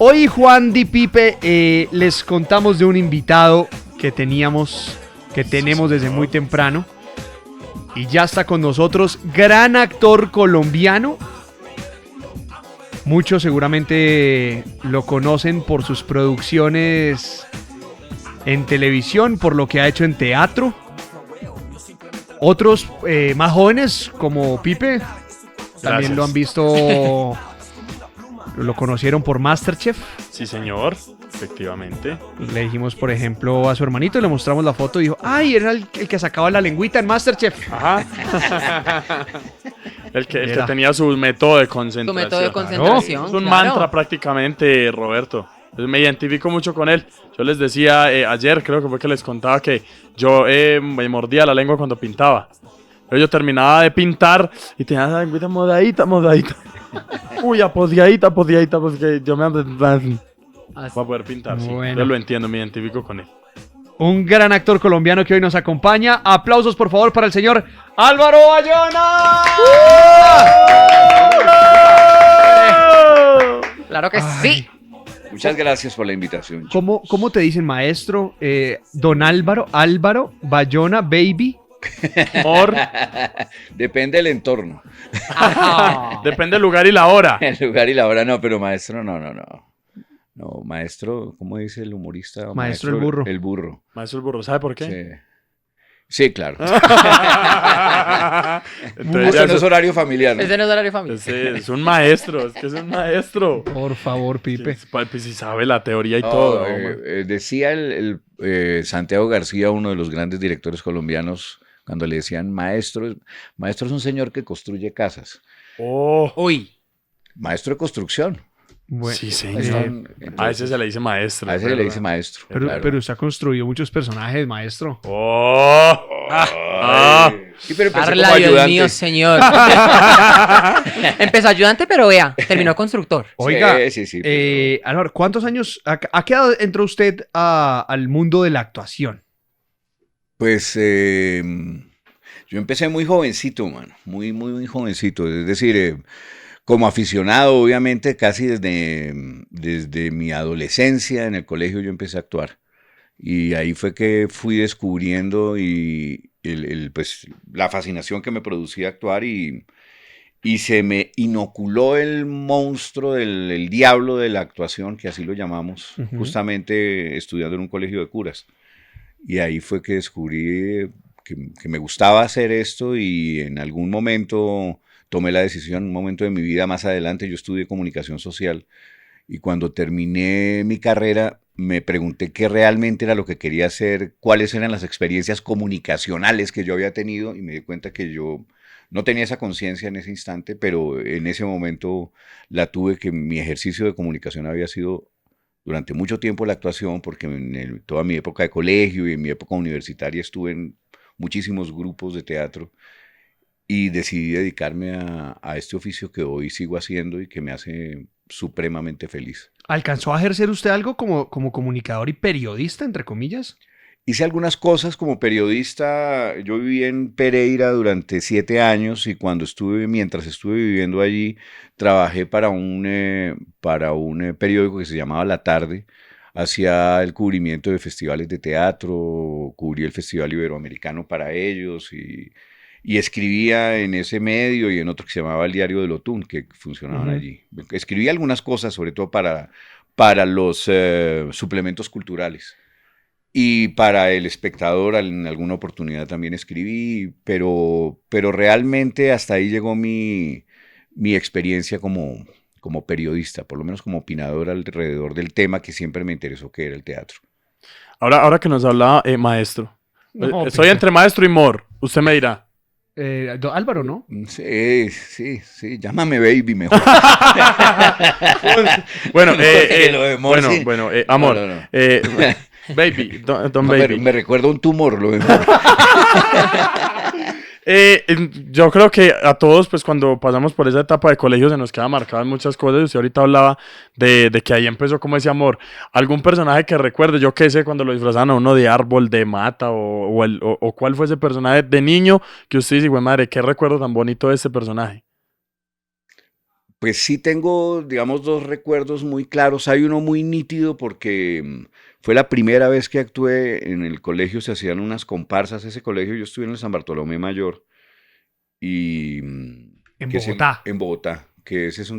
Hoy, Juan Di Pipe, les contamos de un invitado que tenemos desde muy temprano. Y ya está con nosotros, gran actor colombiano. Muchos seguramente lo conocen por sus producciones en televisión, por lo que ha hecho en teatro. Otros más jóvenes, como Pipe, también lo han visto, lo conocieron por MasterChef. Sí, señor, efectivamente. Le dijimos, por ejemplo, a su hermanito, le mostramos la foto y dijo, ¡ay, era el que sacaba la lengüita en MasterChef! Ajá. el que tenía su método de concentración. Su método de concentración, Es un mantra prácticamente, Roberto. Me identifico mucho con él. Yo les decía ayer, creo que fue que les contaba que yo me mordía la lengua cuando pintaba. Pero yo terminaba de pintar y tenía la lengüita modadita. Uy, apodiadita, porque yo me... Para poder pintar, sí. Bueno. Yo lo entiendo, me identifico con él. Un gran actor colombiano que hoy nos acompaña. Aplausos, por favor, para el señor Álvaro Bayona. Claro que sí. Muchas gracias por la invitación. ¿Cómo te dicen, maestro? Don Álvaro Bayona, baby. Amor. Depende del entorno. Depende del lugar y la hora. El lugar y la hora no, pero maestro no. No, maestro, ¿cómo dice el humorista? Maestro el burro. El burro. Maestro el burro, ¿sabe por qué? Sí, claro. Entonces, Eso no es horario familiar, ¿no? Ese no es horario familiar. es un maestro, es que es un maestro. Por favor, Pipe. Pues si sabe la teoría y No, todo. decía Santiago García, uno de los grandes directores colombianos, cuando le decían maestro es un señor que construye casas. Uy. Maestro de construcción. Bueno, sí, señor. A ese se le dice maestro. A ese se le dice maestro. pero usted ha construido muchos personajes, maestro. Sí, pero empecé Carla, como Dios ayudante. mío, señor. Empezó ayudante, pero vea, terminó constructor. Oiga, Sí. Álvaro, ¿cuántos años, a qué edad entró usted al mundo de la actuación? Pues yo empecé muy jovencito, mano, muy jovencito, es decir, como aficionado, obviamente, casi desde mi adolescencia en el colegio yo empecé a actuar. Y ahí fue que fui descubriendo pues, la fascinación que me producía actuar y se me inoculó el monstruo el diablo de la actuación, que así lo llamamos, justamente estudiando en un colegio de curas. Y ahí fue que descubrí que me gustaba hacer esto y en algún momento tomé la decisión, un momento de mi vida más adelante, yo estudié comunicación social y cuando terminé mi carrera me pregunté qué realmente era lo que quería hacer, cuáles eran las experiencias comunicacionales que yo había tenido y me di cuenta que yo no tenía esa conciencia en ese instante, pero en ese momento la tuve, que mi ejercicio de comunicación había sido durante mucho tiempo la actuación, porque en toda mi época de colegio y en mi época universitaria estuve en muchísimos grupos de teatro y decidí dedicarme a este oficio que hoy sigo haciendo y que me hace supremamente feliz. ¿Alcanzó a ejercer usted algo como comunicador y periodista, entre comillas? Hice algunas cosas como periodista. Yo viví en Pereira durante 7 años y mientras estuve viviendo allí, trabajé para un periódico que se llamaba La Tarde. Hacía el cubrimiento de festivales de teatro, cubrí el Festival Iberoamericano para ellos y escribía en ese medio y en otro que se llamaba El Diario del Otún, que funcionaban allí. Escribía algunas cosas, sobre todo para los suplementos culturales. Y para El Espectador en alguna oportunidad también escribí, pero realmente hasta ahí llegó mi experiencia como periodista, por lo menos como opinador alrededor del tema que siempre me interesó, que era el teatro. Ahora que nos hablaba maestro, soy entre maestro y Mor, usted me dirá. Álvaro, ¿no? Sí, llámame baby mejor. Bueno, amor. No. Baby, don baby. Me recuerda un tumor, lo de Mor. Yo creo que a todos, pues cuando pasamos por esa etapa de colegio se nos quedan marcadas muchas cosas. Usted ahorita hablaba de que ahí empezó como ese amor. ¿Algún personaje que recuerde? Yo qué sé, cuando lo disfrazaban a uno de árbol, de mata, o cuál fue ese personaje de niño que usted dice, güey madre, qué recuerdo tan bonito de ese personaje. Pues sí tengo, digamos, dos recuerdos muy claros. Hay uno muy nítido porque fue la primera vez que actué en el colegio, se hacían unas comparsas. Ese colegio, yo estuve en el San Bartolomé Mayor y En que Bogotá. en Bogotá, que ese es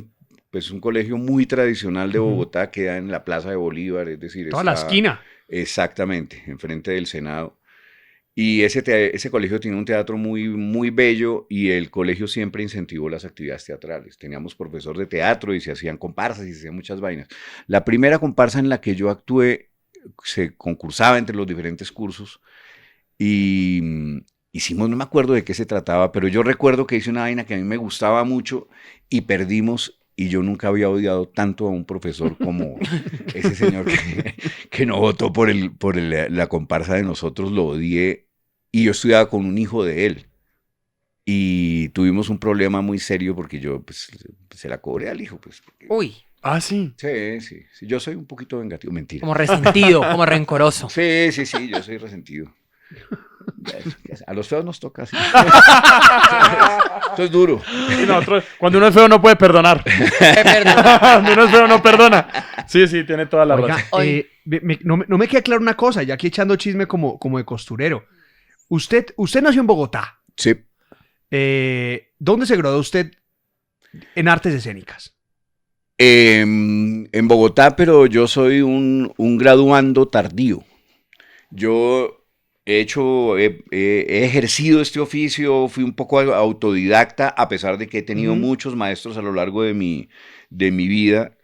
pues un colegio muy tradicional de Ujú. Bogotá, queda en la Plaza de Bolívar, es decir, Toda la está esquina. exactamente enfrente del Senado. Y ese colegio tiene un teatro muy, muy bello y el colegio siempre incentivó las actividades teatrales. Teníamos profesor de teatro y se hacían comparsas y se hacían muchas vainas. La primera comparsa en la que yo actué se concursaba entre los diferentes cursos y hicimos, no me acuerdo de qué se trataba, pero yo recuerdo que hice una vaina que a mí me gustaba mucho y perdimos. Y yo nunca había odiado tanto a un profesor como ese señor que no votó la comparsa de nosotros, lo odié. Y yo estudiaba con un hijo de él. Y tuvimos un problema muy serio porque yo pues, se la cobré al hijo. Pues, Uy, Ah, sí. sí, yo soy un poquito vengativo, mentira. como resentido, como rencoroso. Sí, yo soy resentido. A los feos nos toca así. Esto es duro. Y cuando uno es feo no puede perdonar. Cuando uno es feo no perdona. Sí, tiene toda la Oiga, razón. Oye. no me queda claro una cosa, ya aquí echando chisme como de costurero. Usted nació en Bogotá. Sí. ¿Dónde se graduó usted en artes escénicas? En Bogotá, pero yo soy un graduando tardío. Yo he ejercido este oficio, fui un poco autodidacta, a pesar de que he tenido Ujú. muchos maestros a lo largo de mi vida,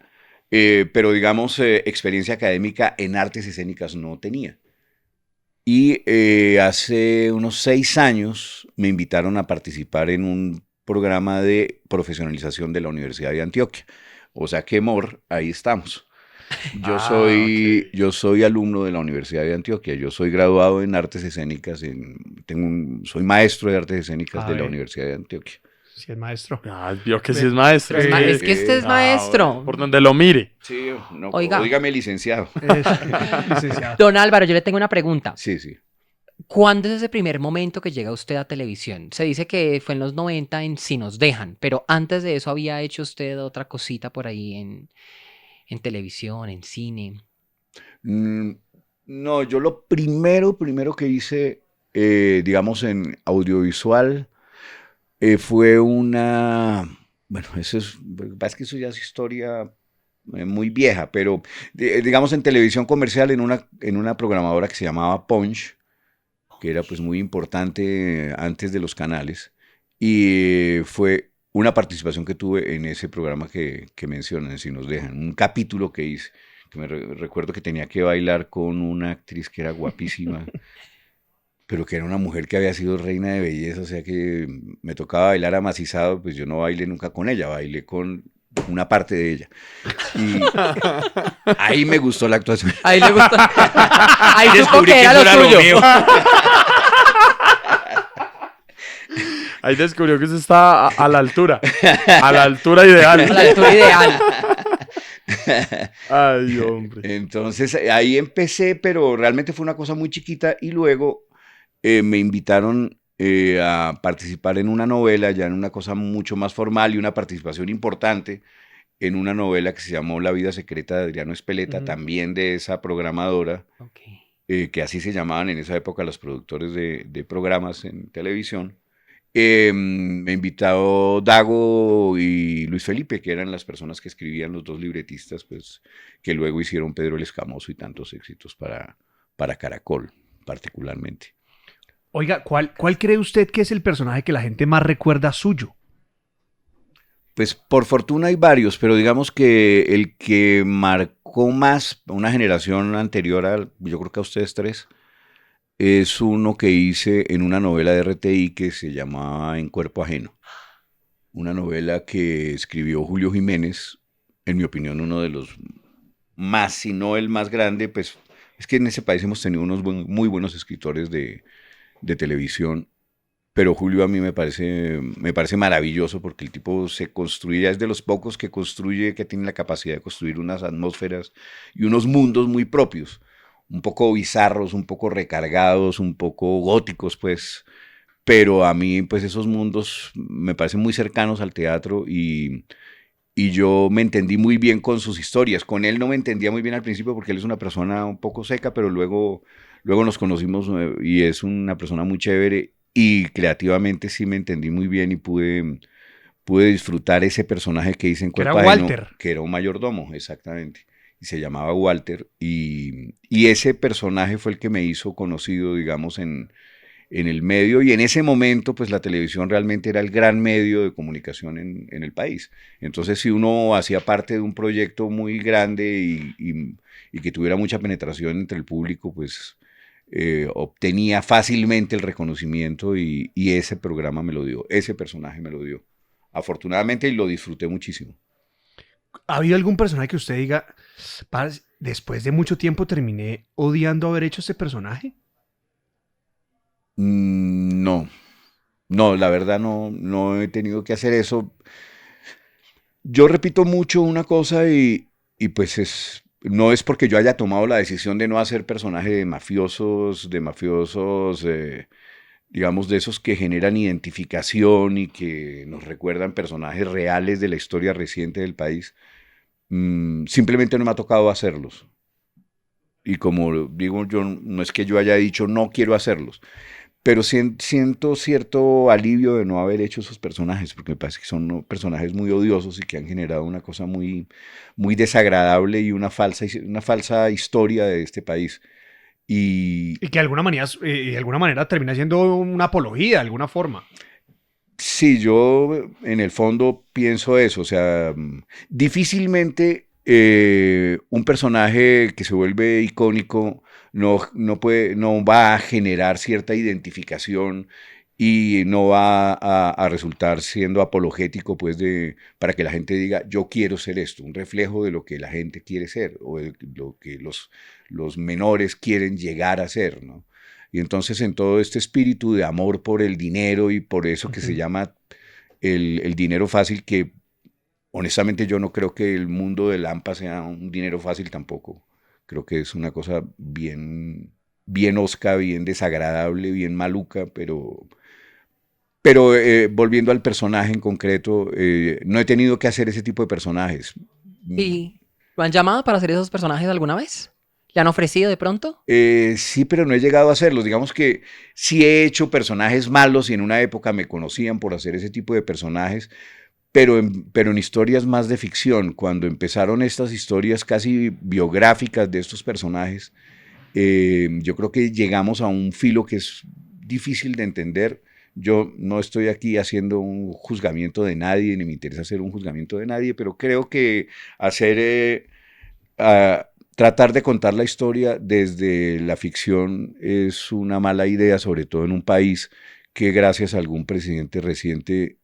pero digamos, experiencia académica en artes escénicas no tenía. Y hace unos 6 años me invitaron a participar en un programa de profesionalización de la Universidad de Antioquia. O sea que, Mor, ahí estamos. Ok. Yo soy alumno de la Universidad de Antioquia. Yo soy graduado en artes escénicas. Soy maestro de artes escénicas A de la ver. Universidad de Antioquia. Si es maestro. Ah, vio que sí es maestro. Pero es que este es maestro. Por donde lo mire. Sí, no, Oiga. dígame licenciado. Licenciado. Don Álvaro, yo le tengo una pregunta. Sí. ¿Cuándo es ese primer momento que llega usted a televisión? Se dice que fue en los 90 en Si nos dejan, pero antes de eso había hecho usted otra cosita por ahí en televisión, en cine. Mm, no, yo lo primero que hice, digamos, en audiovisual, fue bueno, es que eso ya es historia muy vieja, pero digamos en televisión comercial, en una programadora que se llamaba Punch, que era pues muy importante antes de los canales, y fue una participación que tuve en ese programa que mencionan, Si nos dejan, un capítulo que hice, que recuerdo que tenía que bailar con una actriz que era guapísima, pero que era una mujer que había sido reina de belleza, o sea que me tocaba bailar amacizado, pues yo no bailé nunca con ella, bailé con una parte de ella. Y ahí me gustó la actuación. Ahí le gustó. Ahí supo Descubrí que era eso lo suyo. mío. Ahí descubrió que usted está a la altura. A la altura ideal. A la altura ideal. Ay, hombre. Entonces ahí empecé, pero realmente fue una cosa muy chiquita y luego me invitaron a participar en una novela, ya en una cosa mucho más formal y una participación importante en una novela que se llamó La vida secreta de Adriano Espeleta, Ujú. también de esa programadora, Ok. que así se llamaban en esa época los productores de programas en televisión. Me invitó Dago y Luis Felipe, que eran las personas que escribían los dos libretistas, pues, que luego hicieron Pedro el Escamoso y tantos éxitos para Caracol, particularmente. Oiga, ¿cuál cree usted que es el personaje que la gente más recuerda suyo? Pues por fortuna hay varios, pero digamos que el que marcó más a una generación anterior, yo creo que a ustedes tres, es uno que hice en una novela de RTI que se llamaba En Cuerpo Ajeno. Una novela que escribió Julio Jiménez, en mi opinión uno de los más, si no el más grande, pues es que en ese país hemos tenido unos muy buenos escritores de televisión, pero Julio a mí me parece maravilloso porque el tipo se construye, es de los pocos que construye, que tiene la capacidad de construir unas atmósferas y unos mundos muy propios, un poco bizarros, un poco recargados, un poco góticos, pues, pero a mí, pues, esos mundos me parecen muy cercanos al teatro y y yo me entendí muy bien con sus historias. Con él no me entendía muy bien al principio porque él es una persona un poco seca, pero luego nos conocimos y es una persona muy chévere y creativamente sí me entendí muy bien y pude disfrutar ese personaje que hice en Que era Cuerpo Ajeno, Walter. que era un mayordomo, exactamente. Y se llamaba Walter. Y ese personaje fue el que me hizo conocido, digamos, en el medio. Y en ese momento, pues la televisión realmente era el gran medio de comunicación en el país. Entonces, si uno hacía parte de un proyecto muy grande y que tuviera mucha penetración entre el público, pues obtenía fácilmente el reconocimiento y ese programa me lo dio, ese personaje me lo dio. Afortunadamente y lo disfruté muchísimo. ¿Ha habido algún personaje que usted diga, "Parce, después de mucho tiempo terminé odiando haber hecho este personaje"? No, no, la verdad no he tenido que hacer eso. Yo repito mucho una cosa y pues no es porque yo haya tomado la decisión de no hacer personajes de mafiosos, digamos, de esos que generan identificación y que nos recuerdan personajes reales de la historia reciente del país. Simplemente no me ha tocado hacerlos. Y como digo, yo no es que yo haya dicho no quiero hacerlos, pero siento cierto alivio de no haber hecho esos personajes, porque me parece que son personajes muy odiosos y que han generado una cosa muy, muy desagradable y una falsa historia de este país. Y Y que de alguna manera termina siendo una apología, de alguna forma. sí, yo en el fondo pienso eso, o sea, difícilmente un personaje que se vuelve icónico no va a generar cierta identificación y no va a resultar siendo apologético, pues, para que la gente diga, yo quiero ser esto, un reflejo de lo que la gente quiere ser o de lo que los menores quieren llegar a ser, ¿no? Y entonces en todo este espíritu de amor por el dinero y por eso que se llama el dinero fácil, que honestamente yo no creo que el mundo del AMPA sea un dinero fácil tampoco. Creo que es una cosa bien, bien osca, bien desagradable, bien maluca, pero volviendo al personaje en concreto, no he tenido que hacer ese tipo de personajes. ¿Y lo han llamado para hacer esos personajes alguna vez? ¿Le han ofrecido de pronto? Sí, pero no he llegado a hacerlos. Digamos que sí he hecho personajes malos y en una época me conocían por hacer ese tipo de personajes, pero en historias más de ficción. Cuando empezaron estas historias casi biográficas de estos personajes, yo creo que llegamos a un filo que es difícil de entender. Yo no estoy aquí haciendo un juzgamiento de nadie, ni me interesa hacer un juzgamiento de nadie, pero creo que hacer tratar de contar la historia desde la ficción es una mala idea, sobre todo en un país que gracias a algún presidente reciente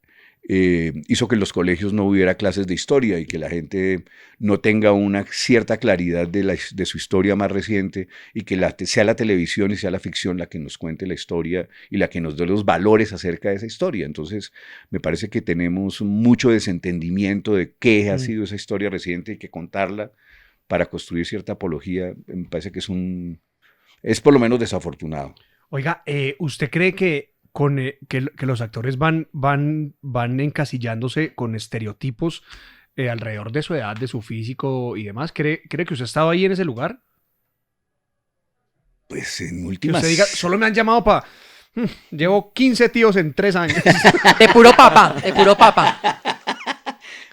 hizo que en los colegios no hubiera clases de historia y que la gente no tenga una cierta claridad de su historia más reciente y que sea la televisión y sea la ficción la que nos cuente la historia y la que nos dé los valores acerca de esa historia. Entonces, me parece que tenemos mucho desentendimiento de qué ha sido esa historia reciente y que contarla para construir cierta apología, me parece que es por lo menos desafortunado. Oiga, ¿usted cree que que los actores van encasillándose con estereotipos alrededor de su edad, de su físico y demás? ¿Cree que usted estaba ahí en ese lugar? Pues en Que últimas... usted diga, solo me han llamado para... Llevo 15 tíos en 3 años. De puro papa, de puro papa.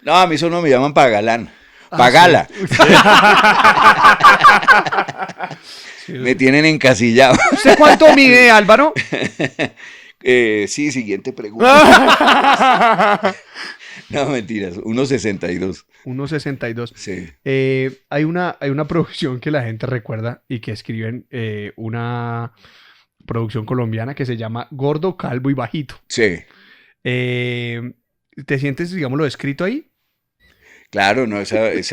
No, a mí solo me llaman para galán. Para gala. Sí, Me tienen encasillado. ¿Usted cuánto mide, Álvaro? Sí, siguiente pregunta. No, mentiras, 1,62. 1,62. Sí. Hay una producción que la gente recuerda y que escriben una producción colombiana que se llama Gordo, Calvo y Bajito. Sí. ¿Te sientes, digámoslo, escrito ahí? Claro, no, esa es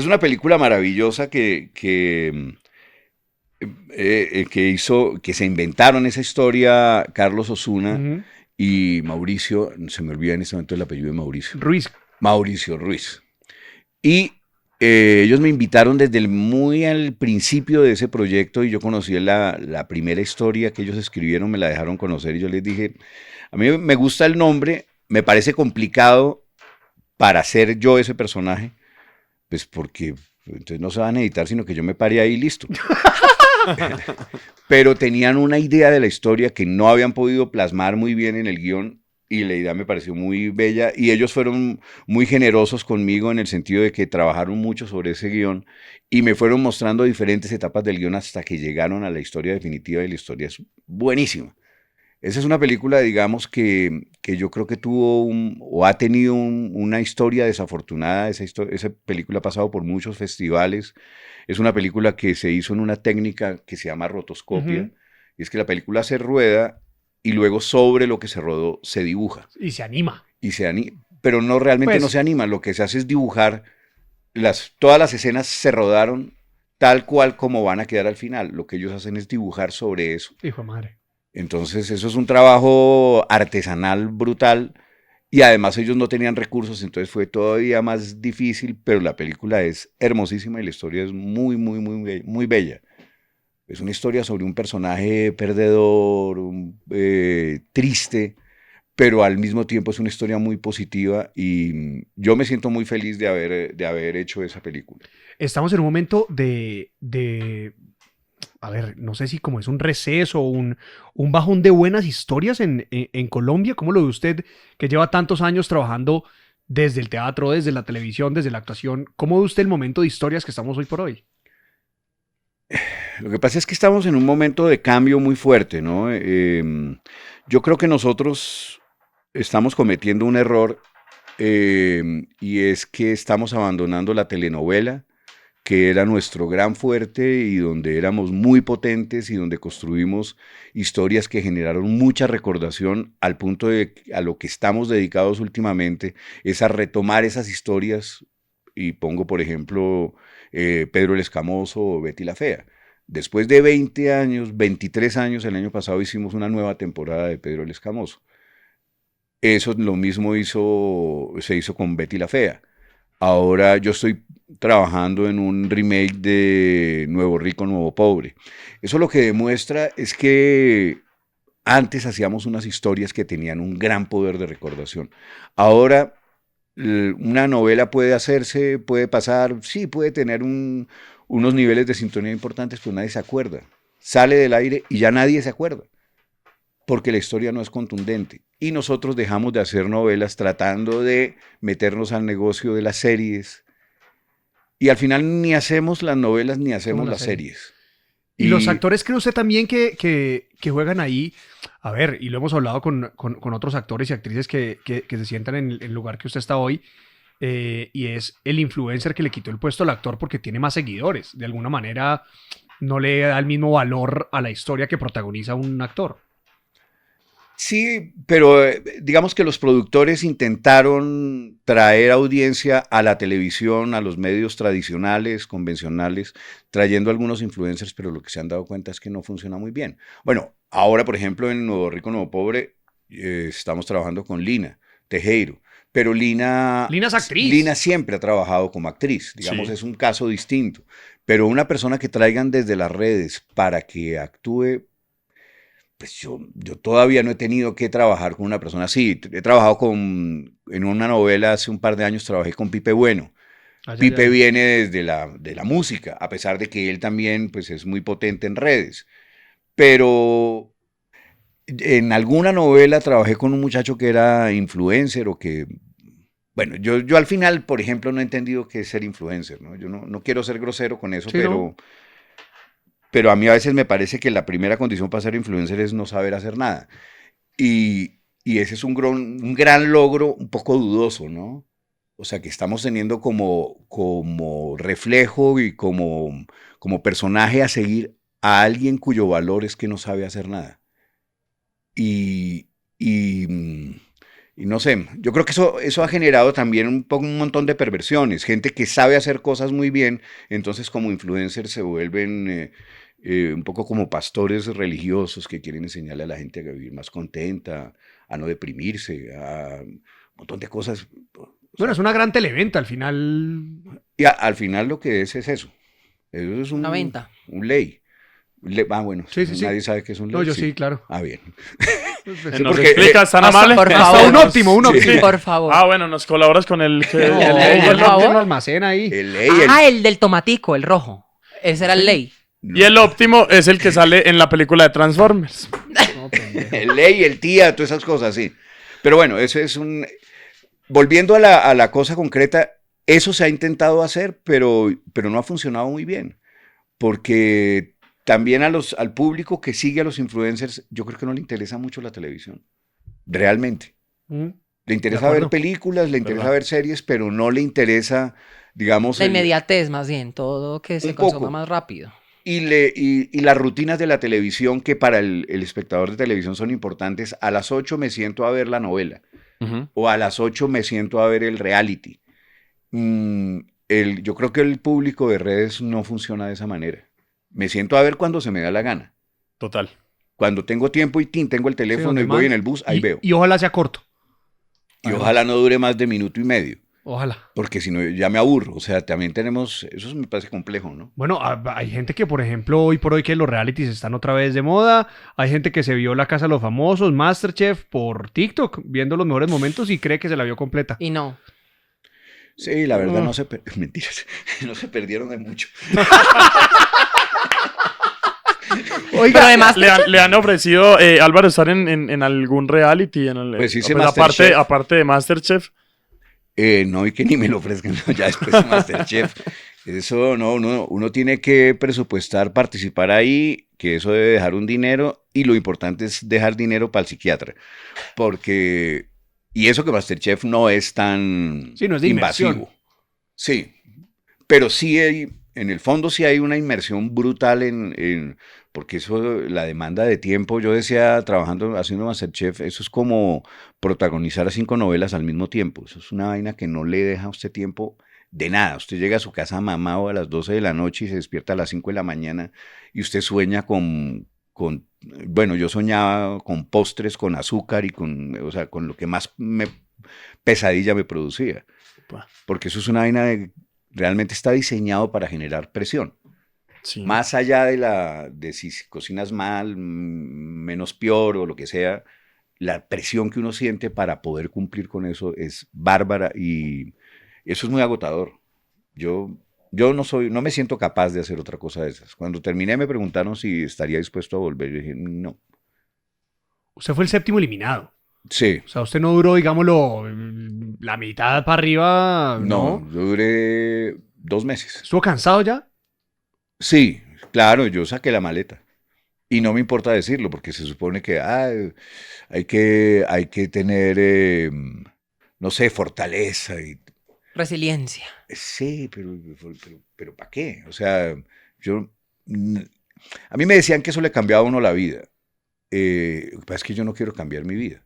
una película maravillosa que se inventaron esa historia Carlos Osuna Ujú. y Mauricio, se me olvida en este momento el apellido de Mauricio. Ruiz. Mauricio Ruiz. Y ellos me invitaron desde muy al principio de ese proyecto y yo conocí la primera historia que ellos escribieron, me la dejaron conocer y yo les dije, a mí me gusta el nombre, me parece complicado para ser yo ese personaje, pues porque entonces no se van a editar, sino que yo me paré ahí y listo. Pero tenían una idea de la historia que no habían podido plasmar muy bien en el guión y la idea me pareció muy bella y ellos fueron muy generosos conmigo en el sentido de que trabajaron mucho sobre ese guión y me fueron mostrando diferentes etapas del guión hasta que llegaron a la historia definitiva y la historia es buenísima. Esa es una película, digamos, que yo creo que tuvo o ha tenido una historia desafortunada. Esa película ha pasado por muchos festivales. Es una película que se hizo en una técnica que se llama rotoscopia. Y es que la película se rueda y luego sobre lo que se rodó se dibuja. Y se anima. Pero no realmente Pues- no se anima. Lo que se hace es dibujar. Todas las escenas se rodaron tal cual como van a quedar al final. Lo que ellos hacen es dibujar sobre eso. Hijo de madre. Entonces, eso es un trabajo artesanal brutal y además ellos no tenían recursos, entonces fue todavía más difícil, pero la película es hermosísima y la historia es muy, muy, muy bella. Es una historia sobre un personaje perdedor, triste, pero al mismo tiempo es una historia muy positiva y yo me siento muy feliz de haber hecho esa película. Estamos en un momento a ver, no sé si como es un receso o un bajón de buenas historias en Colombia. ¿Cómo lo ve usted que lleva tantos años trabajando desde el teatro, desde la televisión, desde la actuación? ¿Cómo ve usted el momento de historias que estamos hoy por hoy? Lo que pasa es que estamos en un momento de cambio muy fuerte, ¿no? Yo creo que nosotros estamos cometiendo un error y es que estamos abandonando la telenovela, que era nuestro gran fuerte y donde éramos muy potentes y donde construimos historias que generaron mucha recordación al punto de a lo que estamos dedicados últimamente es a retomar esas historias y pongo por ejemplo Pedro el Escamoso o Betty la Fea. Después de 20 años, 23 años, el año pasado hicimos una nueva temporada de Pedro el Escamoso. Eso lo mismo se hizo con Betty la Fea. Ahora yo estoy trabajando en un remake de Nuevo Rico, Nuevo Pobre. Eso lo que demuestra es que antes hacíamos unas historias que tenían un gran poder de recordación. Ahora una novela puede hacerse, puede pasar, sí, puede tener unos niveles de sintonía importantes, pero nadie se acuerda. Sale del aire y ya nadie se acuerda, porque la historia no es contundente. Y nosotros dejamos de hacer novelas tratando de meternos al negocio de las series. Y al final ni hacemos las novelas ni hacemos las series. Y los actores, cree usted también que juegan ahí, a ver, y lo hemos hablado con otros actores y actrices que se sientan en el lugar que usted está hoy, y es el influencer que le quitó el puesto al actor porque tiene más seguidores. De alguna manera no le da el mismo valor a la historia que protagoniza un actor. Sí, pero digamos que los productores intentaron traer audiencia a la televisión, a los medios tradicionales, convencionales, trayendo algunos influencers, pero lo que se han dado cuenta es que no funciona muy bien. Bueno, ahora, por ejemplo, en Nuevo Rico, Nuevo Pobre, estamos trabajando con Lina Tejero, pero Lina es actriz. Lina siempre ha trabajado como actriz, digamos, Sí. es un caso distinto, pero una persona que traigan desde las redes para que actúe, pues yo todavía no he tenido que trabajar con una persona así. He trabajado en una novela hace un par de años, trabajé con Pipe Bueno. Pipe viene desde de la música, a pesar de que él también pues, es muy potente en redes. Pero en alguna novela trabajé con un muchacho que era influencer o que... Bueno, yo al final, por ejemplo, no he entendido qué es ser influencer, ¿no? Yo no quiero ser grosero con eso, Sí, pero... ¿no? Pero a mí a veces me parece que la primera condición para ser influencer es no saber hacer nada. Y ese es un gran logro un poco dudoso, ¿no? O sea, que estamos teniendo como reflejo y como personaje a seguir a alguien cuyo valor es que no sabe hacer nada. Y, y, mm, y no sé, yo creo que eso ha generado también un montón de perversiones. Gente que sabe hacer cosas muy bien, entonces como influencers se vuelven un poco como pastores religiosos que quieren enseñarle a la gente a vivir más contenta, a no deprimirse, a un montón de cosas. O Bueno, sea, es una gran televenta al final. y al final lo que es eso. Eso es Una venta. un ley. Bueno, Sí, sí, sí. nadie sabe qué es un ley. No, yo sí, claro. Ah, bien. Nos porque, explicas, ¿están hasta- amables? por Hasta favor. un óptimo, un Sí. óptimo. Por favor. Ah, bueno, nos colaboras con el que... No, el ley, por el favor. óptimo almacén ahí. el ley, el- Ah, el del tomatico, el rojo. Ese era el ley. Y el óptimo es el que sale en la película de Transformers. No, pendejo. el ley, el tía, todas esas cosas, sí. Pero bueno, eso es un... Volviendo a la cosa concreta, eso se ha intentado hacer, pero no ha funcionado muy bien. Porque también al público que sigue a los influencers, yo creo que no le interesa mucho la televisión. Realmente. Mm. Le interesa De acuerdo. ver películas, le interesa ¿Verdad? ver series, pero no le interesa, digamos... La el- inmediatez, más bien. Todo que se Un poco. consuma más rápido. y las rutinas de la televisión que para el espectador de televisión son importantes. A las 8 me siento a ver la novela. O a las 8 me siento a ver el reality. Yo creo que el público de redes no funciona de esa manera. Me siento a ver cuando se me da la gana. Total. Cuando tengo tiempo y tengo el Sí, teléfono donde y voy más. en el bus, ahí veo. Y ojalá sea corto. Y ojalá no dure más de minuto y medio, Ojalá. porque si no ya me aburro. O sea, también tenemos, eso me parece complejo, ¿no? Bueno, hay gente que, por ejemplo, hoy por hoy que los realities están otra vez de moda. Hay gente que se vio La Casa de los Famosos, Masterchef por TikTok, viendo los mejores momentos y cree que se la vio completa. Y no. Sí, la verdad No. no se mentiras, no se perdieron de mucho. Pero además, ¿Le han ofrecido, Álvaro, estar en algún reality? Pues hice aparte, Masterchef. aparte de Masterchef. No, y que ni me lo ofrezcan, no, ya después de Masterchef. Eso no, uno tiene que presupuestar, participar ahí, que eso debe dejar un dinero, y lo importante es dejar dinero para el psiquiatra. Porque, y eso que Masterchef no es tan Sí, no es de inversión. invasivo. Sí, pero sí hay, en el fondo sí hay una inmersión brutal porque eso, la demanda de tiempo, yo decía, trabajando, haciendo Masterchef, eso es como protagonizar 5 novelas al mismo tiempo. Eso es una vaina que no le deja a usted tiempo de nada. Usted llega a su casa mamado a las 12 de la noche y se despierta a las 5 de la mañana y usted sueña bueno, yo soñaba con postres, con azúcar y o sea, con lo que más pesadilla me producía. Porque eso es una vaina realmente está diseñado para generar presión. Sí. Más allá de si cocinas mal, menos peor o lo que sea, la presión que uno siente para poder cumplir con eso es bárbara y eso es muy agotador. Yo no me siento capaz de hacer otra cosa de esas. Cuando terminé me preguntaron si estaría dispuesto a volver. Yo dije, no. Usted fue el séptimo eliminado. Sí. O sea, usted no duró, digámoslo, la mitad para arriba, No, ¿no? yo duré 2 meses. ¿Estuvo cansado ya? Sí, claro, yo saqué la maleta. Y no me importa decirlo, porque se supone que hay que tener, no sé, fortaleza. resiliencia. Sí, pero ¿para qué? O sea, a mí me decían que eso le cambiaba a uno la vida. Lo que pasa es que yo no quiero cambiar mi vida.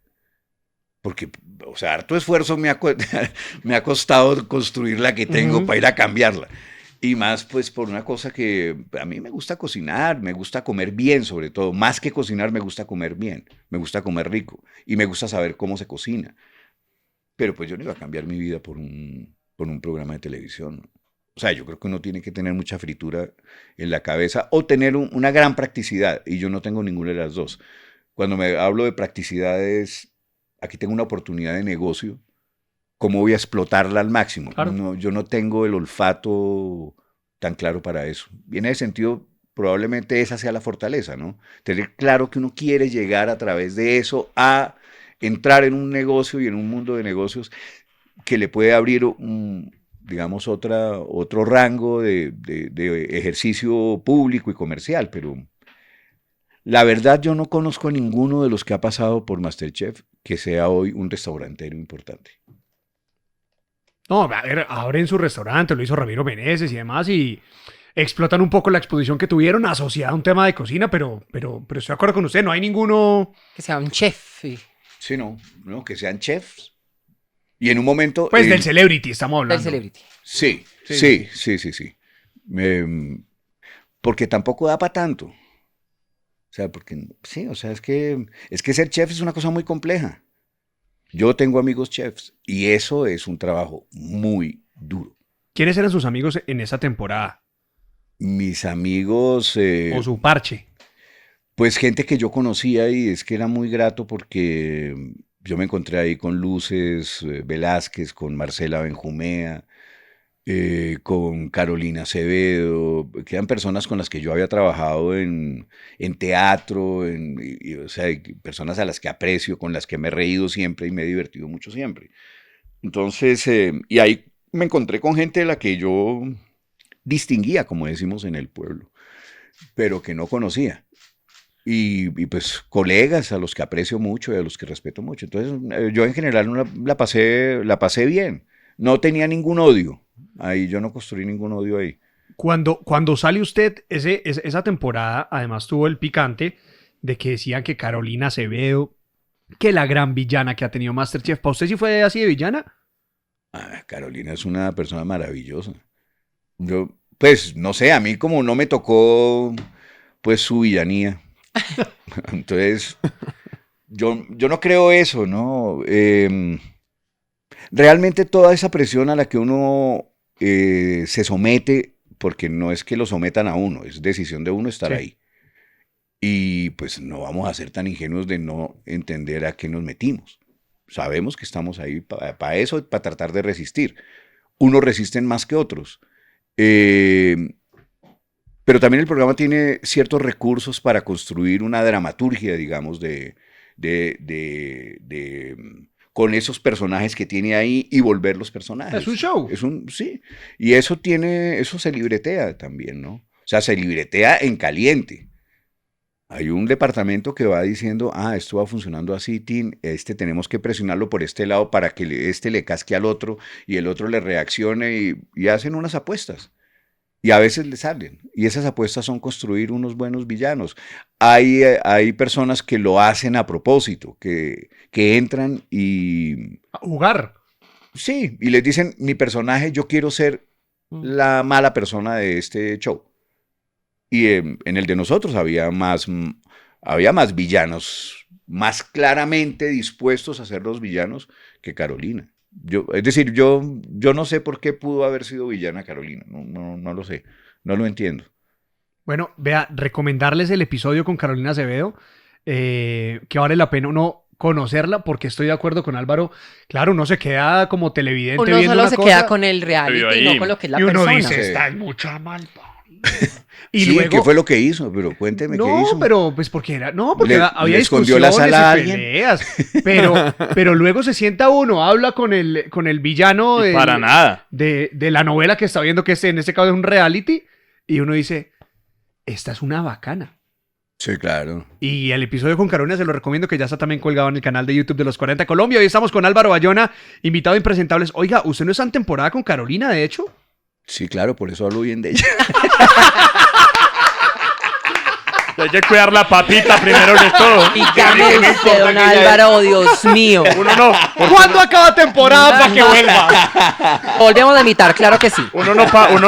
Porque, o sea, harto esfuerzo me ha costado construir la que tengo para ir a cambiarla. Y más, pues, por una cosa que a mí me gusta cocinar, me gusta comer bien, sobre todo. Más que cocinar, me gusta comer bien, me gusta comer rico y me gusta saber cómo se cocina. Pero pues yo no iba a cambiar mi vida por un programa de televisión. O sea, yo creo que uno tiene que tener mucha fritura en la cabeza o tener una gran practicidad. Y yo no tengo ninguna de las dos. Cuando me hablo de practicidades, aquí tengo una oportunidad de negocio. ¿Cómo voy a explotarla al máximo? Claro. No, yo no tengo el olfato tan claro para eso. Y en ese sentido, probablemente esa sea la fortaleza, ¿no? Tener claro que uno quiere llegar a través de eso a entrar en un negocio y en un mundo de negocios que le puede abrir, digamos, otro rango de ejercicio público y comercial. Pero la verdad, yo no conozco a ninguno de los que ha pasado por Masterchef que sea hoy un restaurantero importante. No, a ver, abren su restaurante, lo hizo Ramiro Meneses y demás, y explotan un poco la exposición que tuvieron asociada a un tema de cocina, pero estoy de acuerdo con usted, no hay ninguno... Que sea un chef. Sí, no, que sean chefs. Y en un momento... Pues del celebrity estamos hablando. Del celebrity. Sí. Porque tampoco da para tanto. O sea, porque sí, o sea, es que ser chef es una cosa muy compleja. Yo tengo amigos chefs y eso es un trabajo muy duro. ¿Quiénes eran sus amigos en esa temporada? Mis amigos... O su parche. Pues gente que yo conocía y es que era muy grato porque yo me encontré ahí con Luces Velázquez, con Marcela Benjumea, con Carolina Acevedo, que eran personas con las que yo había trabajado en teatro, o sea, y personas a las que aprecio, con las que me he reído siempre y me he divertido mucho siempre. Entonces, y ahí me encontré con gente de la que yo distinguía, como decimos en el pueblo, pero que no conocía. Pues colegas a los que aprecio mucho y a los que respeto mucho. Entonces yo en general la pasé bien. No tenía ningún odio. Ahí yo no construí ningún odio ahí. Cuando sale usted, esa temporada, además tuvo el picante de que decían que Carolina Acevedo, que la gran villana que ha tenido MasterChef. ¿Para usted sí fue así de villana? Carolina es una persona maravillosa. Yo, pues, no sé, a mí como no me tocó, pues, su villanía. Entonces, yo no creo eso, ¿no? Realmente toda esa presión a la que uno se somete, porque no es que lo sometan a uno, es decisión de uno estar Sí. ahí. Y pues no vamos a ser tan ingenuos de no entender a qué nos metimos. Sabemos que estamos ahí para eso, para tratar de resistir. Unos resisten más que otros. Pero también el programa tiene ciertos recursos para construir una dramaturgia, digamos, con esos personajes que tiene ahí y volver los personajes. Es un show. Sí. Y eso se libretea también, ¿no? O sea, se libretea en caliente. Hay un departamento que va diciendo, esto va funcionando así, Tin, tenemos que presionarlo por este lado para que este le casque al otro y el otro le reaccione y hacen unas apuestas. Y a veces le salen. Y esas apuestas son construir unos buenos villanos. Hay personas que lo hacen a propósito, que entran y... A jugar. Sí, y les dicen, mi personaje, yo quiero ser la mala persona de este show. Y en el de nosotros había más villanos, más claramente dispuestos a ser los villanos que Carolina. Es decir, yo no sé por qué pudo haber sido villana Carolina, no lo sé, no lo entiendo. Bueno, vea, recomendarles el episodio con Carolina Acevedo, que vale la pena uno conocerla, porque estoy de acuerdo con Álvaro. Claro, uno se queda como televidente Uno viendo solo una se cosa, queda con el reality, no con lo que es la y uno persona. dice, Sí. está en mucha malpa. Y Sí, luego, ¿qué fue lo que hizo? Pero cuénteme qué no, hizo. pero pues porque era, no, porque ¿Le había escondió la discusiones sala a y alguien? peleas, pero luego se sienta uno, habla con el villano Y para nada. de la novela que está viendo, que en este caso es un reality, y uno dice, esta es una bacana. Sí, claro. Y el episodio con Carolina se lo recomiendo, que ya está también colgado en el canal de YouTube de los 40 Colombia. Hoy estamos con Álvaro Bayona, invitado a Impresentables. Oiga, ¿usted no está en temporada con Carolina, de hecho? Sí, claro, por eso hablo bien de ella. Hay que cuidar la papita primero que todo. Dígame usted, don Álvaro, Dios mío. Uno no, ¿Cuándo acaba temporada para que vuelva? Volvemos a imitar, claro que sí. uno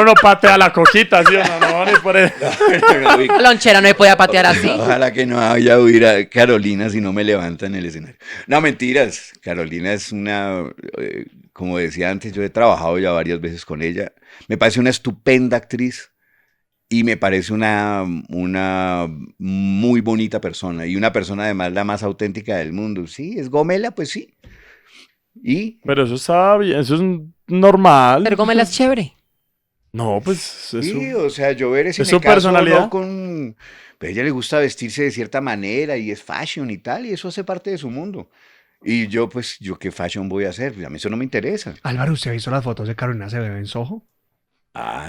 no patea la coquita, ¿sí o no? No, ni por eso. La lonchera no me podía patear así. Ojalá que no vaya a huir a Carolina si no me levanta en el escenario. No, mentiras. Carolina es como decía antes, yo he trabajado ya varias veces con ella. Me parece una estupenda actriz y me parece una muy bonita persona y una persona además la más auténtica del mundo. Sí, es gomela, pues sí. Pero eso está bien, eso es normal. Pero Gómez es chévere. No, pues eso. Sí, o sea, yo veré si ¿Es me su caso personalidad? o no con... Pues a ella le gusta vestirse de cierta manera y es fashion y tal, y eso hace parte de su mundo. Y yo, pues, ¿yo qué fashion voy a hacer? A mí eso no me interesa. Álvaro, ¿usted ha visto las fotos de Carolina Acevedo en Soho?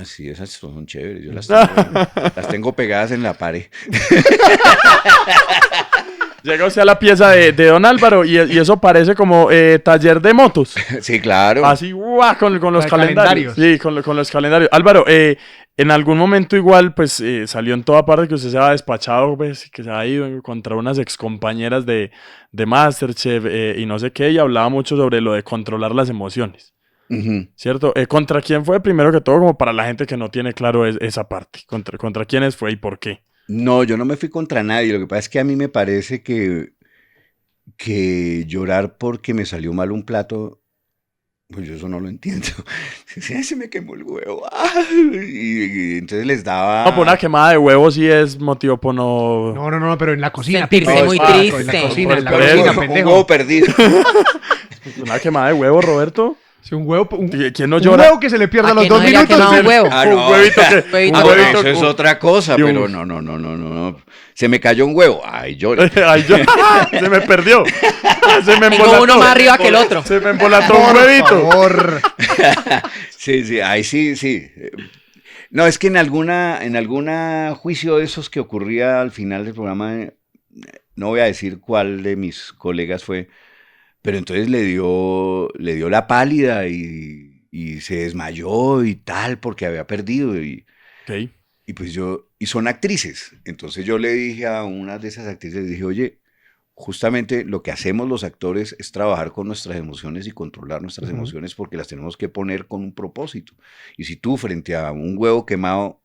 Sí, esas son chéveres. Yo las tengo pegadas en la pared. Llega usted a la pieza de Don Álvaro y eso parece como taller de motos. Sí, claro. Así, ¡guau! Con los De calendarios. calendarios. Sí, con los calendarios. Álvaro, en algún momento igual, pues salió en toda parte que usted se ha despachado, pues, que se ha ido contra unas excompañeras de MasterChef y no sé qué, y hablaba mucho sobre lo de controlar las emociones. Ujú. ¿Cierto? ¿Contra quién fue primero que todo? Como para la gente que no tiene claro esa parte. ¿Contra quiénes fue y por qué? No, yo no me fui contra nadie. Lo que pasa es que a mí me parece que llorar porque me salió mal un plato Pues yo eso no lo entiendo. Se me quemó el huevo. Y entonces les daba... No, pues una quemada de huevos sí es motivo por no... No, pero en la cocina. Sentirse Pipe. muy En triste. la cocina, en la Por cocina, eso. un pendejo. huevo perdido. Una quemada de huevos, Roberto. Sí, un huevo, ¿Quién no un llora? huevo que se le pierda ¿A los que 2 no se le ha minutos. quemado un huevo? Ah, Un no. huevito que... Huevito. un huevito Eso es con- otra cosa, y un- pero no. Se me cayó un huevo. Ay, yo. Ay, yo... Se me perdió. Se me Tengo uno más arriba que el otro. Se me embolató un Por huevito. favor. Sí, ahí sí. No, es que en alguna juicio de esos que ocurría al final del programa, no voy a decir cuál de mis colegas fue, pero entonces le dio la pálida y se desmayó y tal porque había perdido Ok. y pues y son actrices. Entonces yo le dije a una de esas actrices, dije, oye, justamente lo que hacemos los actores es trabajar con nuestras emociones y controlar nuestras Ujú. emociones porque las tenemos que poner con un propósito. Y si tú frente a un huevo quemado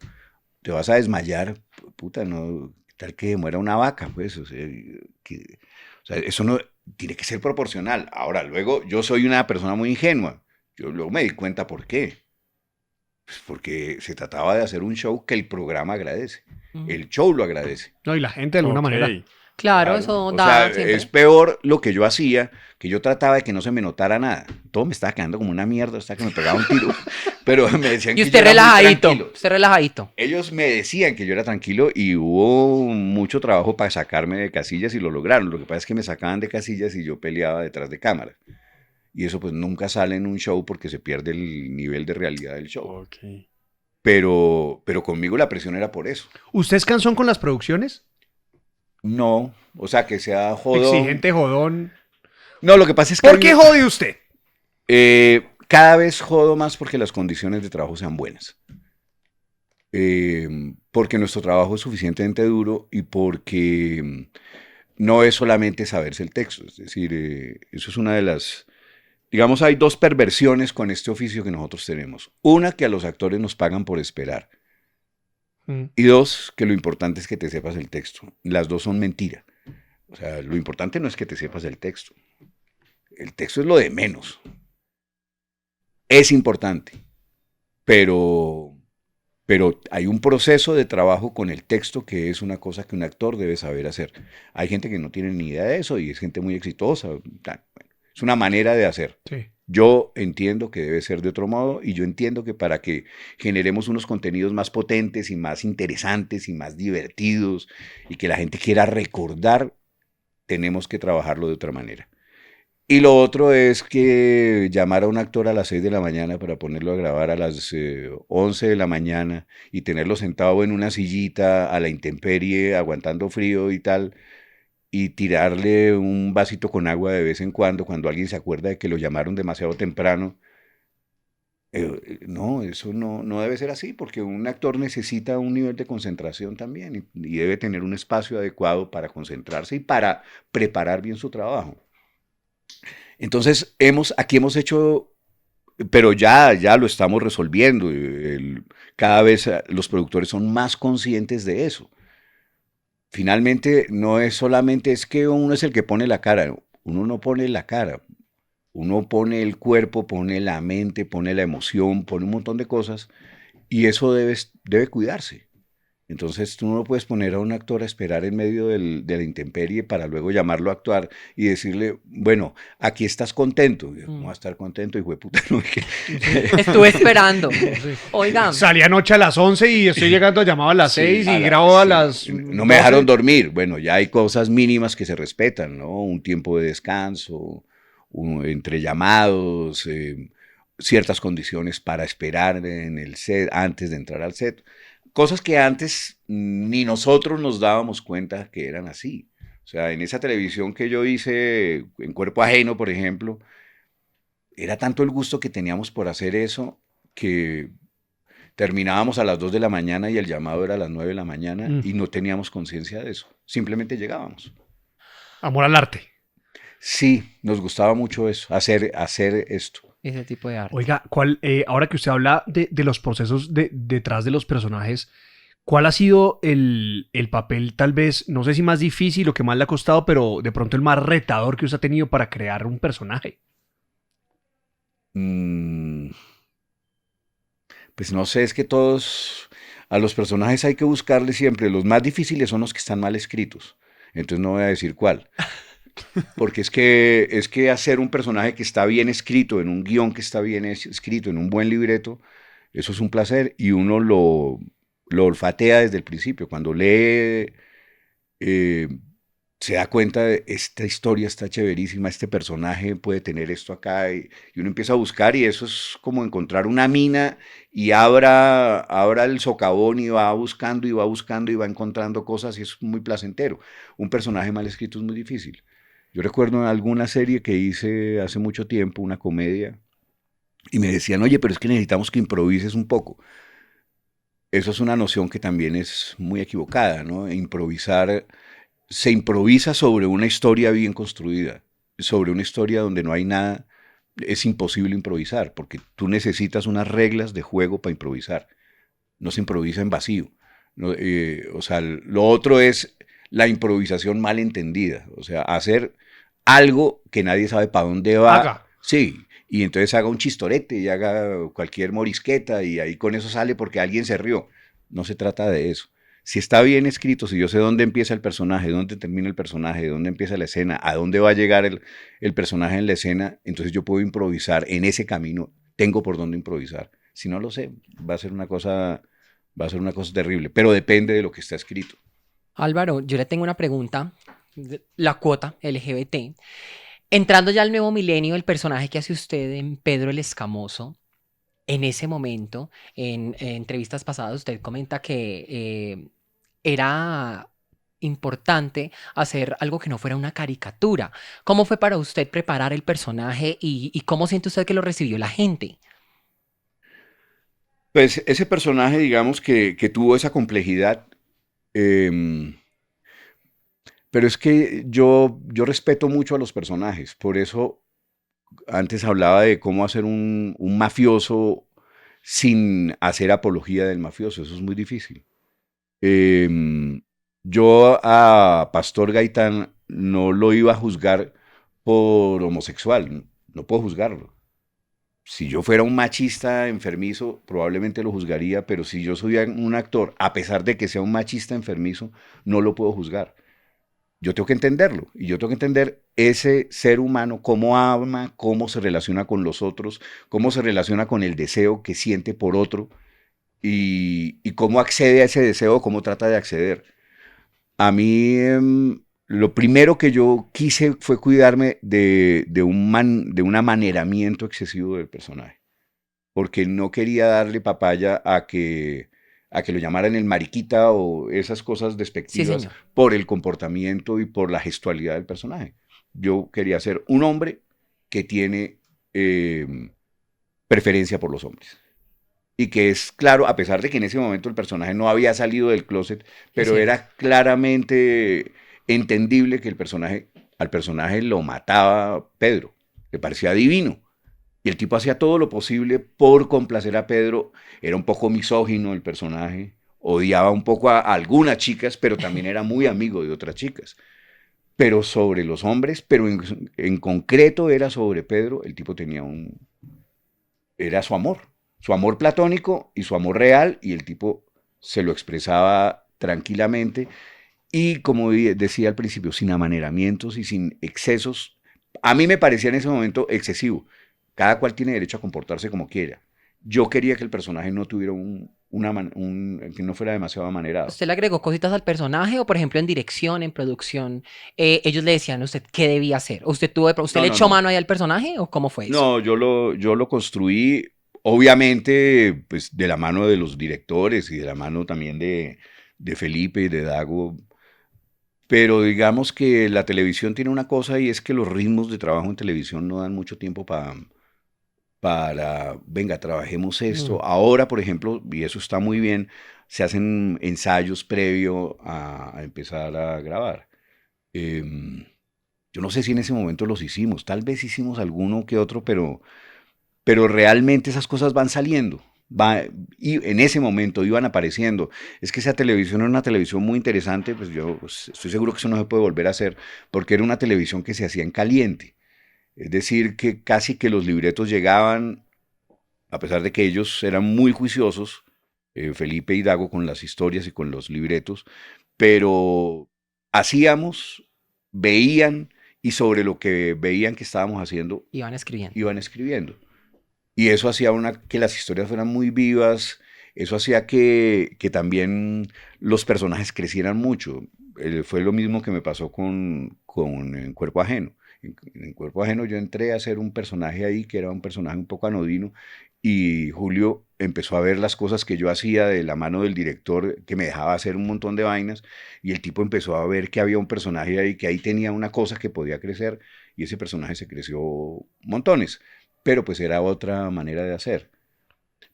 te vas a desmayar, puta, no, tal que muera una vaca, pues, o sea, eso no tiene que ser proporcional. Ahora, luego, yo soy una persona muy ingenua. Yo luego me di cuenta por qué. Pues porque se trataba de hacer un show que el programa agradece. El show lo agradece. No, y la gente de alguna Ok. manera. Claro, Claro. eso O da sea, siempre. es peor lo que yo hacía, que yo trataba de que no se me notara nada. Todo me estaba quedando como una mierda hasta que me pegaba un tiro. Pero me decían Y que usted yo era muy relajadito. tranquilo. Usted relajadito. Ellos me decían que yo era tranquilo y hubo mucho trabajo para sacarme de casillas y lo lograron. Lo que pasa es que me sacaban de casillas y yo peleaba detrás de cámara. Y eso pues nunca sale en un show porque se pierde el nivel de realidad del show. Ok. Pero conmigo la presión era por eso. ¿Usted es cansón con las producciones? No, o sea, que sea jodón. Exigente, jodón. No, lo que pasa es que... ¿Por qué jode usted? Cada vez jodo más porque las condiciones de trabajo sean buenas. Porque nuestro trabajo es suficientemente duro y porque no es solamente saberse el texto. Es decir, eso es una de las... Digamos, hay dos perversiones con este oficio que nosotros tenemos. Una, que a los actores nos pagan por esperar. Y dos, que lo importante es que te sepas el texto. Las dos son mentira. O sea, lo importante no es que te sepas el texto. El texto es lo de menos. Es importante, pero hay un proceso de trabajo con el texto que es una cosa que un actor debe saber hacer. Hay gente que no tiene ni idea de eso y es gente muy exitosa. Bueno, es una manera de hacer. Sí. Yo entiendo que debe ser de otro modo y yo entiendo que para que generemos unos contenidos más potentes y más interesantes y más divertidos y que la gente quiera recordar, tenemos que trabajarlo de otra manera. Y lo otro es que llamar a un actor a las 6 de la mañana para ponerlo a grabar a las 11 de la mañana y tenerlo sentado en una sillita a la intemperie, aguantando frío y tal, y tirarle un vasito con agua de vez en cuando alguien se acuerda de que lo llamaron demasiado temprano. No, eso no debe ser así, porque un actor necesita un nivel de concentración también y debe tener un espacio adecuado para concentrarse y para preparar bien su trabajo. Entonces, aquí hemos hecho, pero ya lo estamos resolviendo. Cada vez los productores son más conscientes de eso. Finalmente, no es solamente es que uno es el que pone la cara, uno no pone la cara, uno pone el cuerpo, pone la mente, pone la emoción, pone un montón de cosas y eso debe cuidarse. Entonces tú no puedes poner a un actor a esperar en medio de la intemperie para luego llamarlo a actuar y decirle, bueno, aquí estás contento. Y yo, ¿cómo va a estar contento, hijo de puta? No, Estuve esperando. Oigan. Salí anoche a las 11 y estoy llegando llamado a las 6 y grabo a sí. las... No me dejaron dormir. Bueno, ya hay cosas mínimas que se respetan, ¿no? Un tiempo de descanso, entre llamados, ciertas condiciones para esperar en el set, antes de entrar al set. Cosas que antes ni nosotros nos dábamos cuenta que eran así. O sea, en esa televisión que yo hice, en Cuerpo Ajeno, por ejemplo, era tanto el gusto que teníamos por hacer eso que terminábamos a las 2 de la mañana y el llamado era a las 9 de la mañana y no teníamos conciencia de eso. Simplemente llegábamos. Amor al arte. Sí, nos gustaba mucho eso, hacer esto. Ese tipo de arte. Oiga, ahora que usted habla de los procesos detrás de los personajes, ¿cuál ha sido el papel tal vez, no sé si más difícil o que más le ha costado, pero de pronto el más retador que usted ha tenido para crear un personaje? Mm, pues no sé, es que a los personajes hay que buscarle siempre. Los más difíciles son los que están mal escritos. Entonces no voy a decir cuál. Porque es que hacer un personaje que está bien escrito, en un guión que está bien escrito, en un buen libreto, eso es un placer y uno lo olfatea desde el principio. Cuando lee, eh, se da cuenta de esta historia está chéverísima, este personaje puede tener esto acá y uno empieza a buscar y eso es como encontrar una mina y abra el socavón y va buscando y va buscando y va encontrando cosas y es muy placentero. Un personaje mal escrito es muy difícil. Yo recuerdo en alguna serie que hice hace mucho tiempo, una comedia, y me decían, oye, pero es que necesitamos que improvises un poco. Eso es una noción que también es muy equivocada, ¿no? Improvisar, se improvisa sobre una historia bien construida, sobre una historia donde no hay nada, es imposible improvisar, porque tú necesitas unas reglas de juego para improvisar. No se improvisa en vacío. No, o sea, lo otro es la improvisación mal entendida, o sea, hacer algo que nadie sabe para dónde va, Haga. sí, y entonces haga un chistorete y haga cualquier morisqueta y ahí con eso sale porque alguien se rió. No se trata de eso. Si está bien escrito, si yo sé dónde empieza el personaje, dónde termina el personaje, dónde empieza la escena, a dónde va a llegar el personaje en la escena, entonces yo puedo improvisar en ese camino, tengo por dónde improvisar. Si no lo sé, va a ser una cosa terrible, pero depende de lo que está escrito. Álvaro, yo le tengo una pregunta. La cuota LGBT. Entrando ya al nuevo milenio, el personaje que hace usted en Pedro el Escamoso, en ese momento, en entrevistas pasadas, usted comenta que era importante hacer algo que no fuera una caricatura. ¿Cómo fue para usted preparar el personaje y cómo siente usted que lo recibió la gente? Pues ese personaje, digamos, que tuvo esa complejidad, eh, pero es que yo respeto mucho a los personajes, por eso antes hablaba de cómo hacer un mafioso sin hacer apología del mafioso, eso es muy difícil. Eh, yo a Pastor Gaitán no lo iba a juzgar por homosexual, no puedo juzgarlo. Si yo fuera un machista enfermizo, probablemente lo juzgaría, pero si yo soy un actor, a pesar de que sea un machista enfermizo, no lo puedo juzgar. Yo tengo que entenderlo y yo tengo que entender ese ser humano, cómo ama, cómo se relaciona con los otros, cómo se relaciona con el deseo que siente por otro y cómo accede a ese deseo, cómo trata de acceder. A mí lo primero que yo quise fue cuidarme de un amaneramiento excesivo del personaje, porque no quería darle papaya a que lo llamaran el mariquita o esas cosas Sí, despectivas señor. por el comportamiento y por la gestualidad del personaje. Yo quería ser un hombre que tiene preferencia por los hombres. Y que es claro, a pesar de que en ese momento el personaje no había salido del closet, Es pero cierto. era claramente entendible que al personaje lo mataba Pedro, le parecía divino. Y el tipo hacía todo lo posible por complacer a Pedro. Era un poco misógino el personaje. Odiaba un poco a algunas chicas, pero también era muy amigo de otras chicas. Pero sobre los hombres, pero en concreto era sobre Pedro, el tipo era su amor platónico y su amor real, y el tipo se lo expresaba tranquilamente y como decía al principio, sin amaneramientos y sin excesos. A mí me parecía en ese momento excesivo. Cada cual tiene derecho a comportarse como quiera. Yo quería que el personaje no tuviera que no fuera demasiado amanerado. ¿Usted le agregó cositas al personaje o, por ejemplo, en dirección, en producción, ellos le decían a usted qué debía hacer? ¿Usted No, le no, echó no. mano ahí al personaje o cómo fue eso? No, yo lo construí, obviamente, pues de la mano de los directores y de la mano también de Felipe y de Dago. Pero digamos que la televisión tiene una cosa y es que los ritmos de trabajo en televisión no dan mucho tiempo para, venga, trabajemos Mm. esto. Ahora, por ejemplo, y eso está muy bien, se hacen ensayos previo a empezar a grabar. Em, yo no sé si en ese momento los hicimos, tal vez hicimos alguno que otro, pero realmente esas cosas van saliendo. Y en ese momento iban apareciendo. Es que esa televisión era una televisión muy interesante, pues yo estoy seguro que eso no se puede volver a hacer, porque era una televisión que se hacía en caliente. Es decir, que casi que los libretos llegaban, a pesar de que ellos eran muy juiciosos, Felipe y Dago con las historias y con los libretos, pero hacíamos, veían y sobre lo que veían que estábamos haciendo, Iban escribiendo. iban escribiendo. Y eso hacía que las historias fueran muy vivas, eso hacía que también los personajes crecieran mucho. Fue lo mismo que me pasó con En Cuerpo Ajeno. En Cuerpo Ajeno yo entré a ser un personaje ahí que era un personaje un poco anodino y Julio empezó a ver las cosas que yo hacía de la mano del director que me dejaba hacer un montón de vainas y el tipo empezó a ver que había un personaje ahí que ahí tenía una cosa que podía crecer y ese personaje se creció montones, pero pues era otra manera de hacer.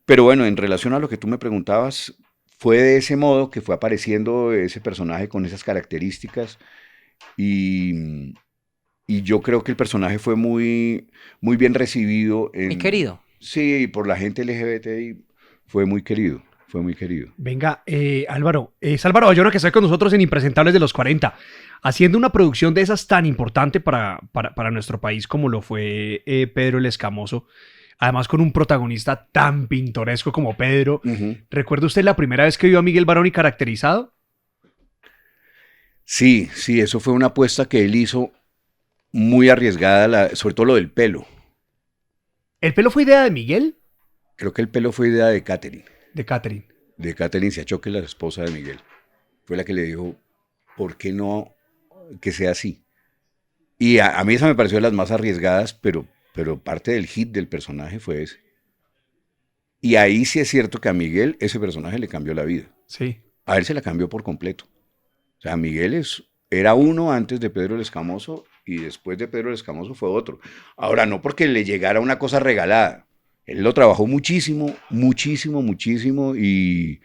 Pero bueno, en relación a lo que tú me preguntabas, fue de ese modo que fue apareciendo ese personaje con esas características y, y yo creo que el personaje fue muy bien recibido Muy querido. sí, por la gente LGBTI, fue muy querido, fue muy querido. Venga, Álvaro, es Álvaro Bayona que está con nosotros en Impresentables de los 40, haciendo una producción de esas tan importante para nuestro país como lo fue Pedro el Escamoso, además con un protagonista tan pintoresco como Pedro. Ujú. ¿Recuerda usted la primera vez que vio a Miguel Baroni caracterizado? Sí, sí, eso fue una apuesta que él hizo muy arriesgada, sobre todo lo del pelo. ¿El pelo fue idea de Miguel? Creo que el pelo fue idea De Catherine. de Catherine Siachoque, la esposa de Miguel. Fue la que le dijo, ¿por qué no que sea así? Y a mí esa me pareció de las más arriesgadas, pero parte del hit del personaje fue ese. Y ahí sí es cierto que a Miguel ese personaje le cambió la vida. Sí. A él se la cambió por completo. O sea, Miguel era uno antes de Pedro el Escamoso y después de Pedro el Escamoso fue otro. Ahora, no porque le llegara una cosa regalada. Él lo trabajó muchísimo, muchísimo, muchísimo y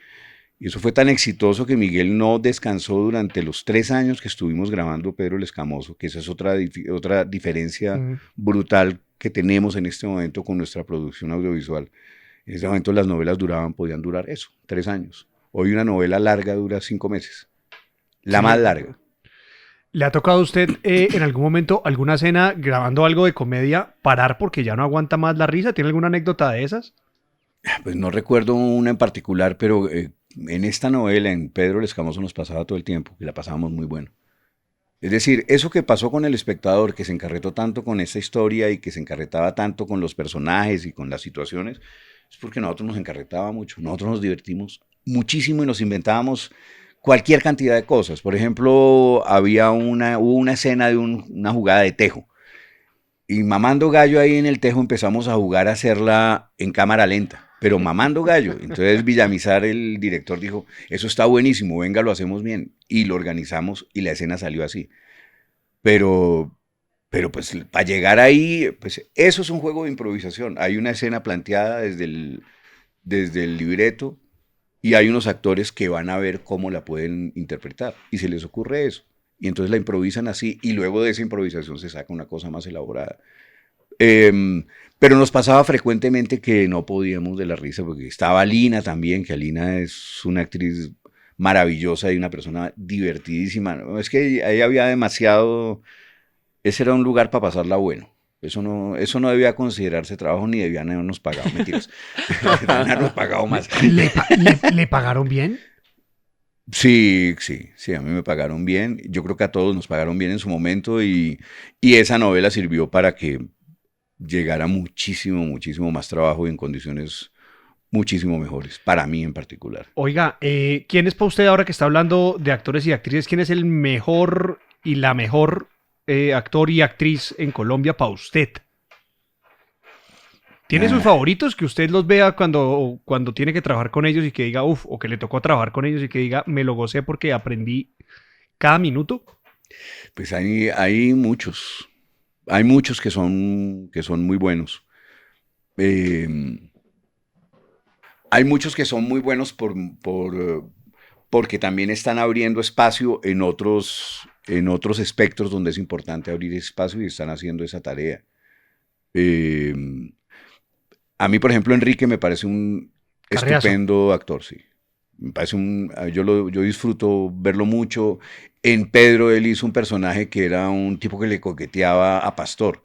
eso fue tan exitoso que Miguel no descansó durante los 3 años que estuvimos grabando Pedro el Escamoso, que esa es otra diferencia Mm. brutal que tenemos en este momento con nuestra producción audiovisual. En ese momento las novelas podían durar eso, 3 años. Hoy una novela larga dura 5 meses, la Sí. más larga. ¿Le ha tocado a usted en algún momento, alguna escena, grabando algo de comedia, parar porque ya no aguanta más la risa? ¿Tiene alguna anécdota de esas? Pues no recuerdo una en particular, pero en esta novela, en Pedro el Escamoso, nos pasaba todo el tiempo, y la pasábamos muy bueno. Es decir, eso que pasó con el espectador, que se encarretó tanto con esta historia y que se encarretaba tanto con los personajes y con las situaciones, es porque nosotros nos encarretaba mucho, nosotros nos divertimos muchísimo y nos inventábamos cualquier cantidad de cosas. Por ejemplo, hubo una escena de una jugada de tejo y mamando gallo ahí en el tejo empezamos a jugar a hacerla en cámara lenta, pero mamando gallo. Entonces Villamizar, el director, dijo, eso está buenísimo, venga, lo hacemos bien. Y lo organizamos y la escena salió así. Pero, pero pues para llegar ahí, pues eso es un juego de improvisación. Hay una escena planteada desde el libreto y hay unos actores que van a ver cómo la pueden interpretar y se les ocurre eso. Y entonces la improvisan así y luego de esa improvisación se saca una cosa más elaborada. Pero nos pasaba frecuentemente que no podíamos de la risa porque estaba Alina también, que Alina es una actriz maravillosa y una persona divertidísima. ¿No? Es que ahí había demasiado, ese era un lugar para pasarla bueno. Eso no debía considerarse trabajo ni debían habernos pagado, mentiras. Debían habernos pagado más. ¿Le pagaron bien? Sí, sí, sí, a mí me pagaron bien. Yo creo que a todos nos pagaron bien en su momento y esa novela sirvió para que llegara muchísimo, muchísimo más trabajo y en condiciones muchísimo mejores, para mí en particular. Oiga, ¿quién es para usted ahora que está hablando de actores y actrices? ¿Quién es el mejor y la mejor actor y actriz en Colombia para usted? ¿Tiene sus Ah, favoritos que usted los vea cuando tiene que trabajar con ellos y que diga, uff, o que le tocó trabajar con ellos y que diga, me lo gocé porque aprendí cada minuto? pues hay muchos, hay muchos que son muy buenos. Eh, Hay muchos que son muy buenos porque también están abriendo espacio en otros espectros donde es importante abrir espacio y están haciendo esa tarea. Eh, a mí, por ejemplo, Enrique me parece un Carreazo. estupendo actor, sí. Me parece yo disfruto verlo mucho. En Pedro él hizo un personaje que era un tipo que le coqueteaba a Pastor.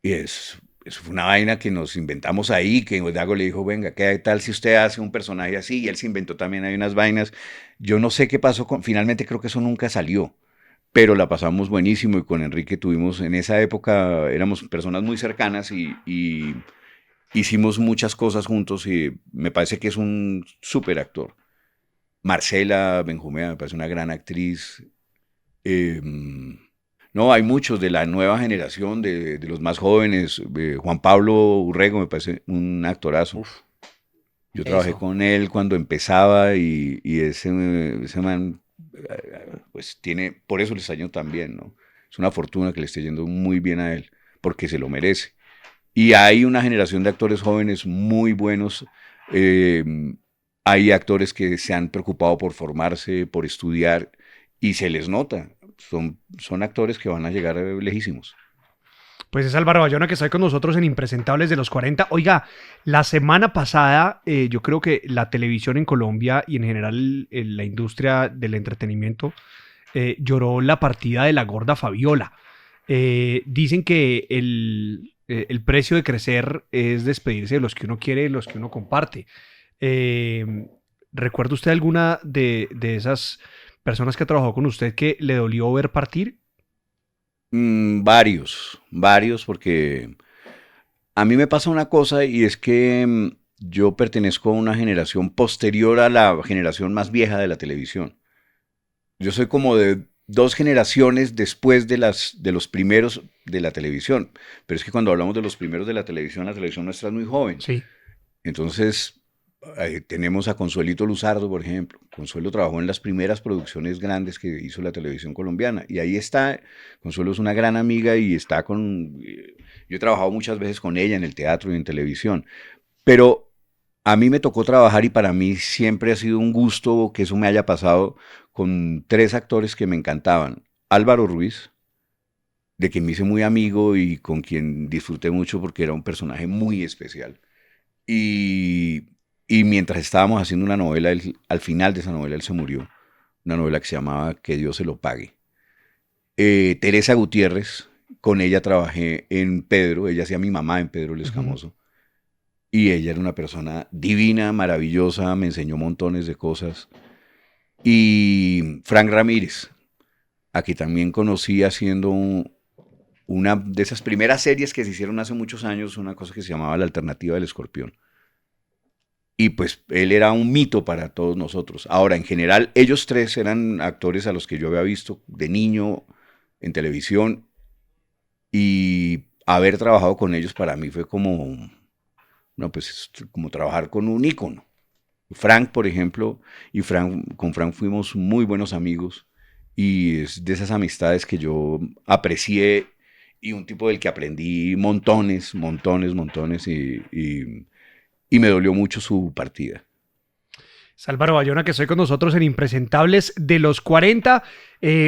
Y eso fue una vaina que nos inventamos ahí, que Dago le dijo, venga, ¿qué tal si usted hace un personaje así? Y él se inventó también, hay unas vainas. Yo no sé qué pasó finalmente creo que eso nunca salió, pero la pasamos buenísimo y con Enrique tuvimos, en esa época éramos personas muy cercanas y hicimos muchas cosas juntos y me parece que es un súper actor. Marcela Benjumea me parece una gran actriz. Eh, no, hay muchos de la nueva generación, de los más jóvenes. Juan Pablo Urrego me parece un actorazo. Uf. Yo trabajé Eso. con él cuando empezaba y ese man, pues tiene, por eso le está yendo tan bien, ¿no? Es una fortuna que le esté yendo muy bien a él, porque se lo merece. Y hay una generación de actores jóvenes muy buenos. eh, Hay actores que se han preocupado por formarse, por estudiar, y se les nota. Son actores que van a llegar lejísimos. Pues es Álvaro Bayona que está con nosotros en Impresentables de los 40. Oiga, la semana pasada yo creo que la televisión en Colombia y en general la industria del entretenimiento lloró la partida de la gorda Fabiola. Dicen que el precio de crecer es despedirse de los que uno quiere, de los que uno comparte. Eh, ¿Recuerda usted alguna de esas personas que trabajó con usted que le dolió ver partir? Varios, porque a mí me pasa una cosa y es que yo pertenezco a una generación posterior a la generación más vieja de la televisión. Yo soy como de dos generaciones después de los primeros de la televisión. Pero es que cuando hablamos de los primeros de la televisión nuestra es muy joven. Sí. Entonces, tenemos a Consuelito Luzardo, por ejemplo. Consuelo trabajó en las primeras producciones grandes que hizo la televisión colombiana. Y ahí está. Consuelo es una gran amiga y está con... Yo he trabajado muchas veces con ella en el teatro y en televisión. Pero a mí me tocó trabajar y para mí siempre ha sido un gusto que eso me haya pasado con tres actores que me encantaban. Álvaro Ruiz, de quien me hice muy amigo y con quien disfruté mucho porque era un personaje muy especial. Y, y mientras estábamos haciendo una novela, al final de esa novela él se murió. Una novela que se llamaba Que Dios se lo pague. Teresa Gutiérrez, con ella trabajé en Pedro, ella hacía mi mamá en Pedro el Ujú. Escamoso. Y ella era una persona divina, maravillosa, me enseñó montones de cosas. Y Frank Ramírez, a quien también conocí haciendo una de esas primeras series que se hicieron hace muchos años, una cosa que se llamaba La Alternativa del Escorpión. Y pues él era un mito para todos nosotros. Ahora, en general, ellos tres eran actores a los que yo había visto de niño en televisión y haber trabajado con ellos para mí fue como, no, pues como trabajar con un ícono. Frank, por ejemplo, con Frank fuimos muy buenos amigos y es de esas amistades que yo aprecié y un tipo del que aprendí montones y me dolió mucho su partida. Es Álvaro Bayona que estoy con nosotros en Impresentables de los 40.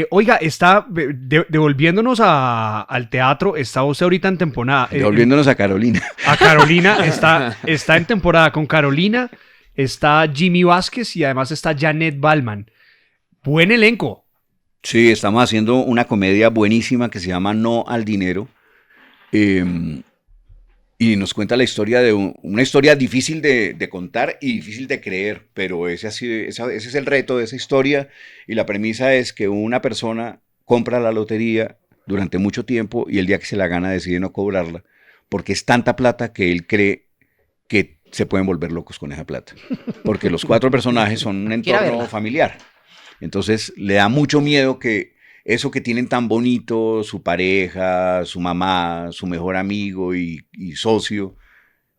Oiga, está devolviéndonos al teatro. Está usted ahorita en temporada. Devolviéndonos a Carolina. A Carolina. Está en temporada con Carolina. Está Jimmy Vázquez y además está Janet Ballman. Buen elenco. Sí, estamos haciendo una comedia buenísima que se llama No al Dinero. Y nos cuenta la historia de una historia difícil de contar y difícil de creer, pero ese es el reto de esa historia y la premisa es que una persona compra la lotería durante mucho tiempo y el día que se la gana decide no cobrarla porque es tanta plata que él cree que se pueden volver locos con esa plata, porque los cuatro personajes son un Quiero entorno verla. familiar. Entonces le da mucho miedo que eso que tienen tan bonito, su pareja, su mamá, su mejor amigo y socio,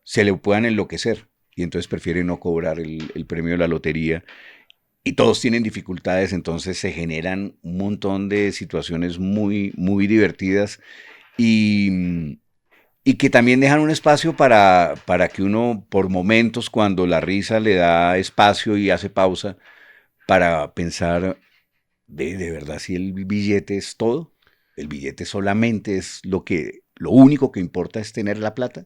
se le puedan enloquecer. Y entonces prefiere no cobrar el premio de la lotería. Y todos tienen dificultades, entonces se generan un montón de situaciones muy divertidas y, y que también dejan un espacio para que uno, por momentos, cuando la risa le da espacio y hace pausa, para pensar de verdad si el billete es todo, el billete solamente es lo único que importa es tener la plata,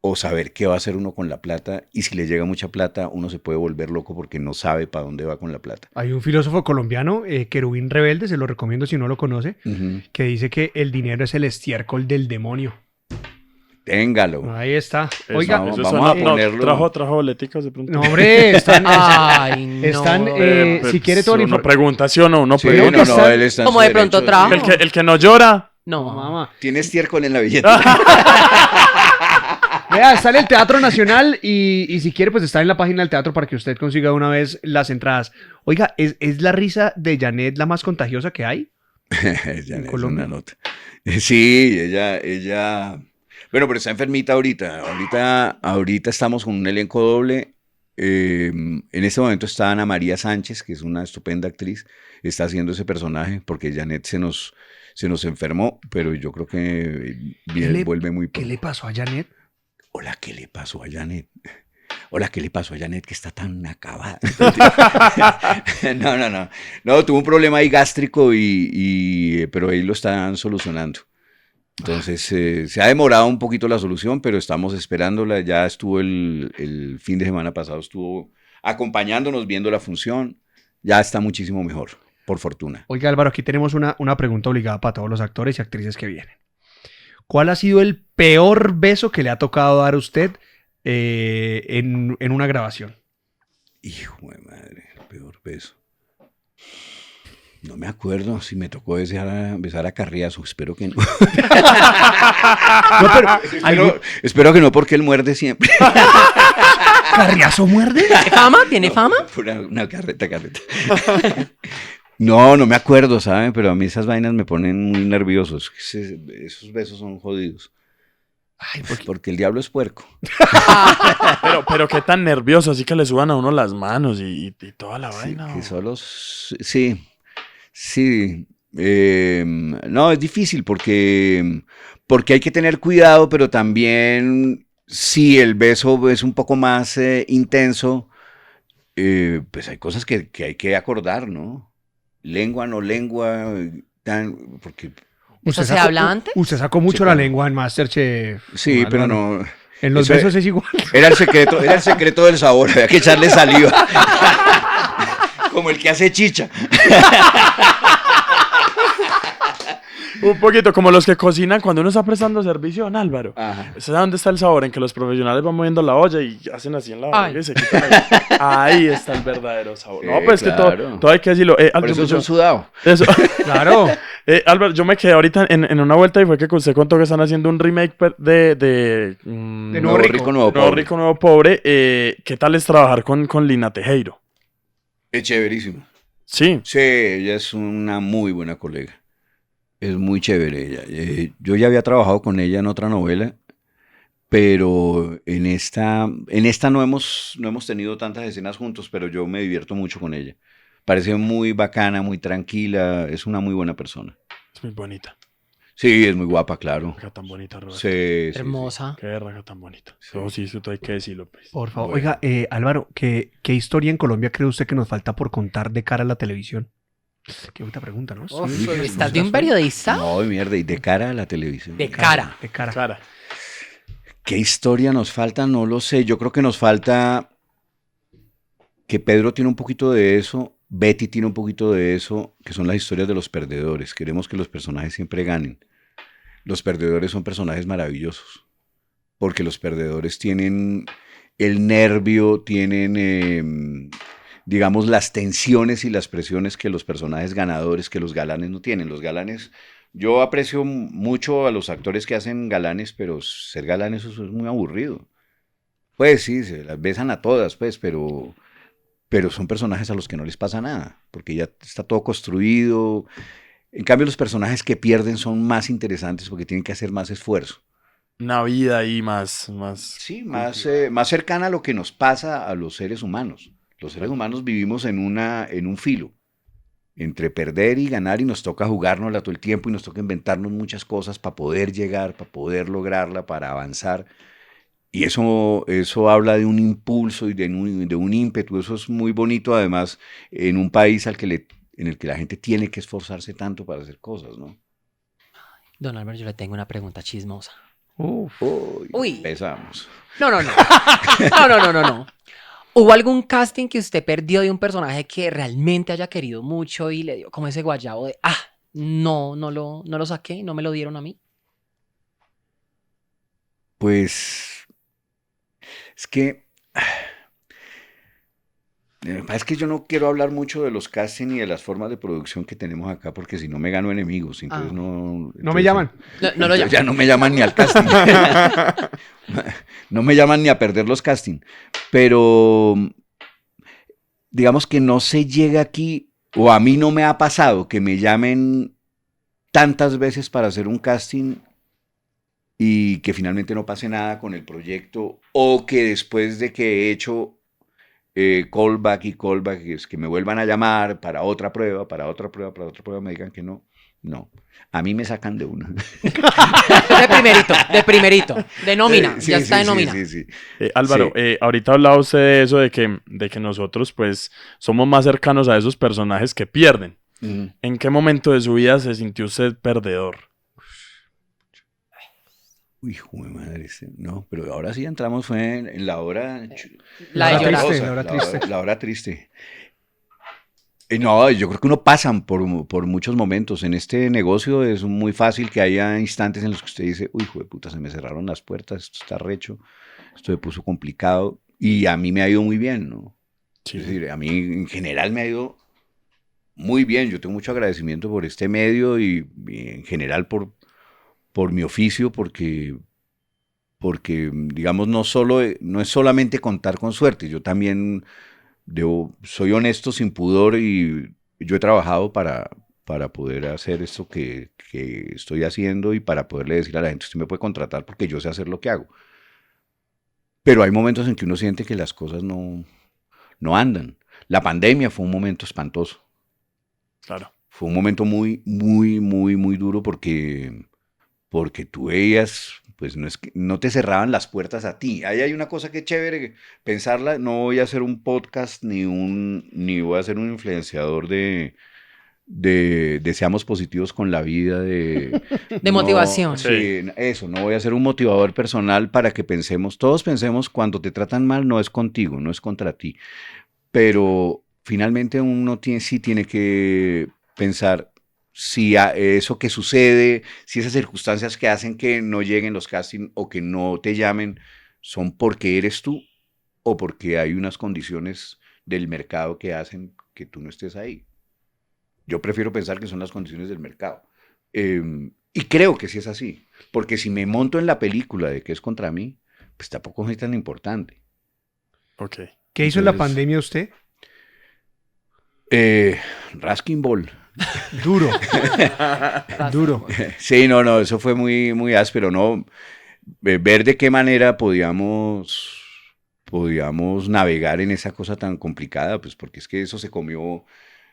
o saber qué va a hacer uno con la plata, y si le llega mucha plata, uno se puede volver loco porque no sabe para dónde va con la plata. Hay un filósofo colombiano, Querubín Rebelde, se lo recomiendo si no lo conoce, Uh -huh. que dice que el dinero es el estiércol del demonio. Téngalo. Ahí está. Eso, Oiga, vamos eso a suena- ponerlo. trajo boleticas de pronto. no, hombre, están, Ay, no. están, Pues, si quiere todo el uno informe. pregunta, ¿sí o no? Uno Sí, Creo pregunta. que no, no, está- él está en Como su de pronto derecho, trajo. El que no llora. No, Mamá. Tiene estiércol en la billetera. Vea, está en el Teatro Nacional y si quiere, pues está en la página del teatro para que usted consiga una vez las entradas. Oiga, ¿es la risa de Janet la más contagiosa que hay? Janet, es Colombia? una nota. Sí, ella. Bueno, pero está enfermita ahorita. Ahorita estamos con un elenco doble. En este momento está Ana María Sánchez, que es una estupenda actriz. Está haciendo ese personaje porque Janet se nos enfermó, pero yo creo que vuelve muy ¿Qué pronto. le pasó a Janet? Hola, ¿qué le pasó a Janet? Hola, ¿qué le pasó a Janet que está tan acabada? No. No, tuvo un problema ahí gástrico pero ahí lo están solucionando. Entonces, se ha demorado un poquito la solución, pero estamos esperándola. Ya estuvo el fin de semana pasado, estuvo acompañándonos, viendo la función. Ya está muchísimo mejor, por fortuna. Oiga, Álvaro, aquí tenemos una pregunta obligada para todos los actores y actrices que vienen. ¿Cuál ha sido el peor beso que le ha tocado dar a usted en una grabación? Hijo de madre, el peor beso. No me acuerdo si me tocó besar a Carriazo. Espero que no. No, pero, Espero que no, porque él muerde siempre. ¿Carriazo muerde? ¿Tiene fama? ¿Tiene fama? Una carreta. No me acuerdo, ¿saben? Pero a mí esas vainas me ponen muy nerviosos. Esos besos son jodidos. Ay, porque el diablo es puerco. Pero qué tan nervioso, así que le suban a uno las manos y toda la Sí, vaina. que ¿O? solo... Sí. No, es difícil porque hay que tener cuidado, pero también si el beso es un poco más intenso, pues hay cosas que hay que acordar, ¿no? Lengua, no lengua, porque ¿Eso se sacó- habla antes? Usted sacó mucho Sí, la claro. lengua en Masterchef. sí, don pero Álvaro. no. En los Eso besos es igual. Era el secreto del sabor, había que echarle saliva. Como el que hace chicha. Un poquito como los que cocinan cuando uno está prestando servicio, don Álvaro. Ajá. ¿Sabe dónde está el sabor? En que los profesionales van moviendo la olla y hacen así en la Ay. olla y se quitan ahí está el verdadero sabor. Sí, No, pues que claro. todo hay que decirlo. Por Álvaro, eso yo- son sudados. eso. Claro. Álvaro, yo me quedé ahorita en una vuelta y fue que usted contó que están haciendo un remake De Nuevo Rico. Nuevo Nuevo Pobre. Rico, Nuevo Pobre. ¿Qué tal es trabajar con Lina Tejero? Es chéverísimo. Sí. Sí, ella es una muy buena colega. Es muy chévere ella. Yo ya había trabajado con ella en otra novela, pero en esta no hemos tenido tantas escenas juntos, pero yo me divierto mucho con ella. Parece muy bacana, muy tranquila, es una muy buena persona. Es muy bonita. Sí, es muy guapa, claro. Raja tan bonita, Roberto. Sí, sí, Hermosa. Qué raja tan bonita. Sí, eso hay que decirlo, pues. Por favor. Bueno. Oiga, Álvaro, ¿qué historia en Colombia cree usted que nos falta por contar de cara a la televisión? Qué buena pregunta, ¿no? Uf, Sí, ¿estás de un periodista? No, mierda, y de cara a la televisión. De cara. De cara. Cara. ¿Qué historia nos falta? No lo sé. Yo creo que nos falta que Pedro tiene un poquito de eso, Betty tiene un poquito de eso, que son las historias de los perdedores. Queremos que los personajes siempre ganen. Los perdedores son personajes maravillosos, porque los perdedores tienen el nervio, tienen, digamos, las tensiones y las presiones que los personajes ganadores, que los galanes no tienen. Los galanes... Yo aprecio mucho a los actores que hacen galanes, pero ser galanes eso es muy aburrido. Pues sí, se las besan a todas, pues, pero son personajes a los que no les pasa nada, porque ya está todo construido. En cambio, los personajes que pierden son más interesantes porque tienen que hacer más esfuerzo. Una vida ahí más. Sí, más cercana a lo que nos pasa a los seres humanos. Los seres humanos vivimos en un filo entre perder y ganar, y nos toca jugárnosla todo el tiempo y nos toca inventarnos muchas cosas para poder llegar, para poder lograrla, para avanzar. Y eso habla de un impulso y de un ímpetu. Eso es muy bonito, además, en un país en el que la gente tiene que esforzarse tanto para hacer cosas, ¿no? Don Álvaro, yo le tengo una pregunta chismosa. Uf. Uy. Empezamos. No. No. ¿Hubo algún casting que usted perdió de un personaje que realmente haya querido mucho y le dio como ese guayabo de, no lo saqué, no me lo dieron a mí? Pues es que lo que pasa es que yo no quiero hablar mucho de los castings y de las formas de producción que tenemos acá, porque si no me gano enemigos. Entonces No me entonces- llaman. No lo entonces llamo. ya no me llaman ni al casting. No me llaman ni a perder los castings. Pero digamos que no se llega aquí, o a mí no me ha pasado que me llamen tantas veces para hacer un casting y que finalmente no pase nada con el proyecto, o que después de que he hecho callback y callback, es que me vuelvan a llamar para otra prueba, para otra prueba, para otra prueba, me digan que no. No, a mí me sacan de una. De primerito, de nómina, Sí, ya sí, está de sí, nómina. sí, sí. Álvaro, Sí. ahorita hablaba usted de eso, de que nosotros pues somos más cercanos a esos personajes que pierden. Mm. ¿En qué momento de su vida se sintió usted perdedor? Uy, hijo de madre, no, pero ahora sí entramos fue en la hora La de hora llorar. triste, la hora triste. La hora triste. No, yo creo que uno pasa por muchos momentos. En este negocio es muy fácil que haya instantes en los que usted dice, uy, hijo de puta, se me cerraron las puertas, esto está recho, esto se puso complicado, y a mí me ha ido muy bien, ¿no? Sí. Es decir, a mí en general me ha ido muy bien. Yo tengo mucho agradecimiento por este medio y en general por mi oficio, porque digamos, no es solamente contar con suerte. Yo también soy honesto sin pudor y yo he trabajado para poder hacer esto que estoy haciendo y para poderle decir a la gente, usted me puede contratar porque yo sé hacer lo que hago. Pero hay momentos en que uno siente que las cosas no andan. La pandemia fue un momento espantoso. Claro. Fue un momento muy, muy, muy, muy duro porque tú veías, pues no te cerraban las puertas a ti. Ahí hay una cosa que es chévere pensarla. No voy a hacer un podcast ni voy a ser un influenciador de seamos positivos con la vida, De no, motivación. Sí, eso, no voy a ser un motivador personal para que todos pensemos cuando te tratan mal no es contigo, no es contra ti. Pero finalmente uno sí tiene que pensar si eso que sucede, si esas circunstancias que hacen que no lleguen los castings o que no te llamen son porque eres tú o porque hay unas condiciones del mercado que hacen que tú no estés ahí. Yo prefiero pensar que son las condiciones del mercado. Y creo que sí es así, porque si me monto en la película de que es contra mí, pues tampoco es tan importante. Ok. ¿Qué hizo en la Entonces, pandemia usted? Raskin Ball. Duro. Duro. Sí, no, eso fue muy, muy áspero, ¿no? Ver de qué manera podíamos navegar en esa cosa tan complicada, pues porque es que eso se comió.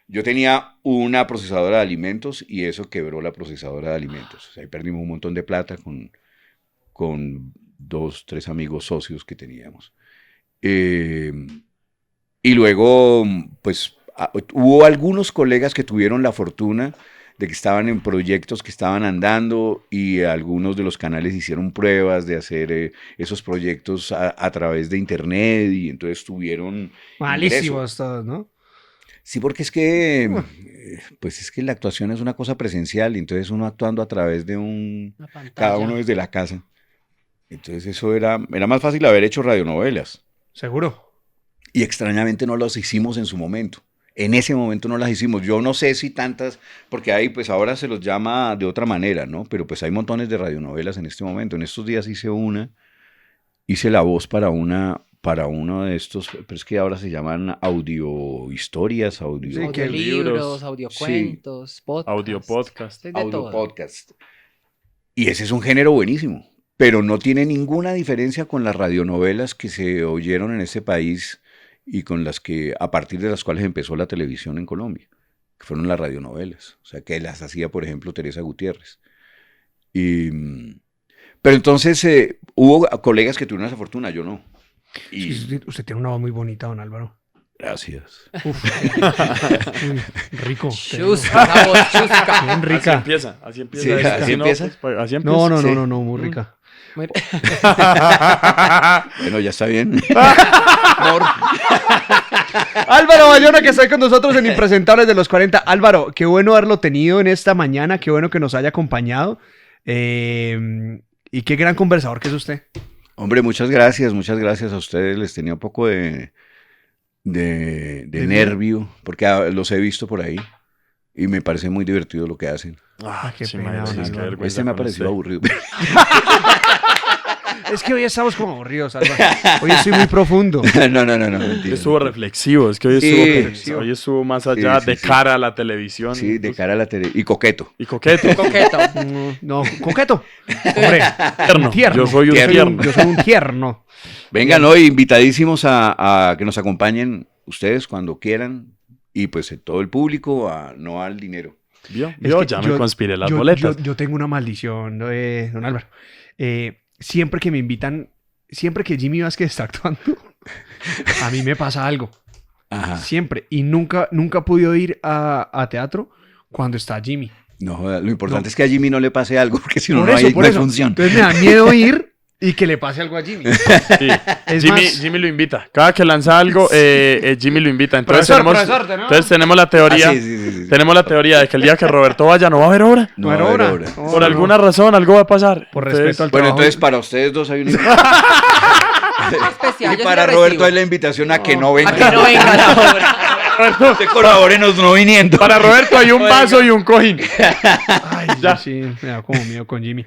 Yo tenía una procesadora de alimentos y eso quebró la procesadora de alimentos. O sea, ahí perdimos un montón de plata con 2, 3 amigos socios que teníamos. Y luego, pues, hubo algunos colegas que tuvieron la fortuna de que estaban en proyectos que estaban andando y algunos de los canales hicieron pruebas de hacer esos proyectos a través de internet y entonces tuvieron Malísimos todos, ¿no? Sí, porque es que, pues es que la actuación es una cosa presencial y entonces uno actuando a través de Una pantalla. cada uno desde la casa. Entonces eso era más fácil haber hecho radionovelas. Seguro. Y extrañamente no las hicimos en su momento. En ese momento no las hicimos. Yo no sé si tantas, porque ahí pues ahora se los llama de otra manera, ¿no? Pero pues hay montones de radionovelas en este momento. En estos días hice la voz para uno de estos, pero es que ahora se llaman audiohistorias, Sí, que Audiolibros, audiocuentos, podcasts. Audio podcast. Es de audio todo. podcast. Y ese es un género buenísimo, pero no tiene ninguna diferencia con las radionovelas que se oyeron en este país y con a partir de las cuales empezó la televisión en Colombia, que fueron las radionovelas, o sea, que las hacía, por ejemplo, Teresa Gutiérrez. Pero entonces hubo colegas que tuvieron esa fortuna, yo no. Y Sí, usted tiene una voz muy bonita, don Álvaro. gracias. Rico. Chusca, esa voz chusca. Bien rica. Así empieza. Sí, así Si empieza. pues, así empieza. No, Sí. muy rica. Muy- Bueno, ya está bien. Álvaro Bayona, que está ahí con nosotros en Impresentables de los 40. Álvaro, qué bueno haberlo tenido en esta mañana, qué bueno que nos haya acompañado. Y qué gran conversador que es usted. Hombre, muchas gracias a ustedes. Les tenía un poco de nervio, porque los he visto por ahí y me parece muy divertido lo que hacen. Qué sí, pena, madre, don sí, qué Álvaro. vergüenza Este me ha con parecido usted. aburrido. Es que hoy estamos como aburridos, Álvaro. Hoy estoy muy profundo. No, Hoy mentira. estuvo reflexivo, es que hoy Sí. estuvo más allá Sí, de sí. cara a la televisión. Sí, de cara a la tele. Y coqueto. Y coqueto. Coqueto. No, coqueto. Hombre, Tierno. tierno. Yo soy un tierno. Yo soy un tierno. Vengan hoy, invitadísimos a que nos acompañen ustedes cuando quieran. Y pues todo el público, no al dinero. ¿Vio? Es ¿Vio? que Ya me conspiré las boletas. Yo tengo una maldición, don Álvaro. Siempre que me invitan, siempre que Jimmy Vázquez está actuando, a mí me pasa algo. Ajá. Siempre. Y nunca he podido ir a teatro cuando está Jimmy. No, joda, lo importante No. es que a Jimmy no le pase algo, porque si no, Por no eso, hay, por no hay eso. función. Entonces me da miedo ir y que le pase algo a Jimmy. Sí. Es Jimmy, más- Jimmy lo invita. Cada que lanza algo, Jimmy lo invita. Entonces, Profesor, entonces tenemos la teoría. Ah, sí. Tenemos la teoría de que el día que Roberto vaya no va a haber obra. No No va era a haber hora. obra. No, Por no, alguna no. razón, algo va a pasar. Por Entonces, respeto al Bueno, trabajo. entonces para ustedes dos hay una Especial, Y yo para sí lo Roberto recibo. hay la invitación a que no venga. A que no venga la obra. Usted colabórenos no viniendo. Para Roberto hay un vaso y un cojín. Ay, ya. Sí, me da como miedo con Jimmy.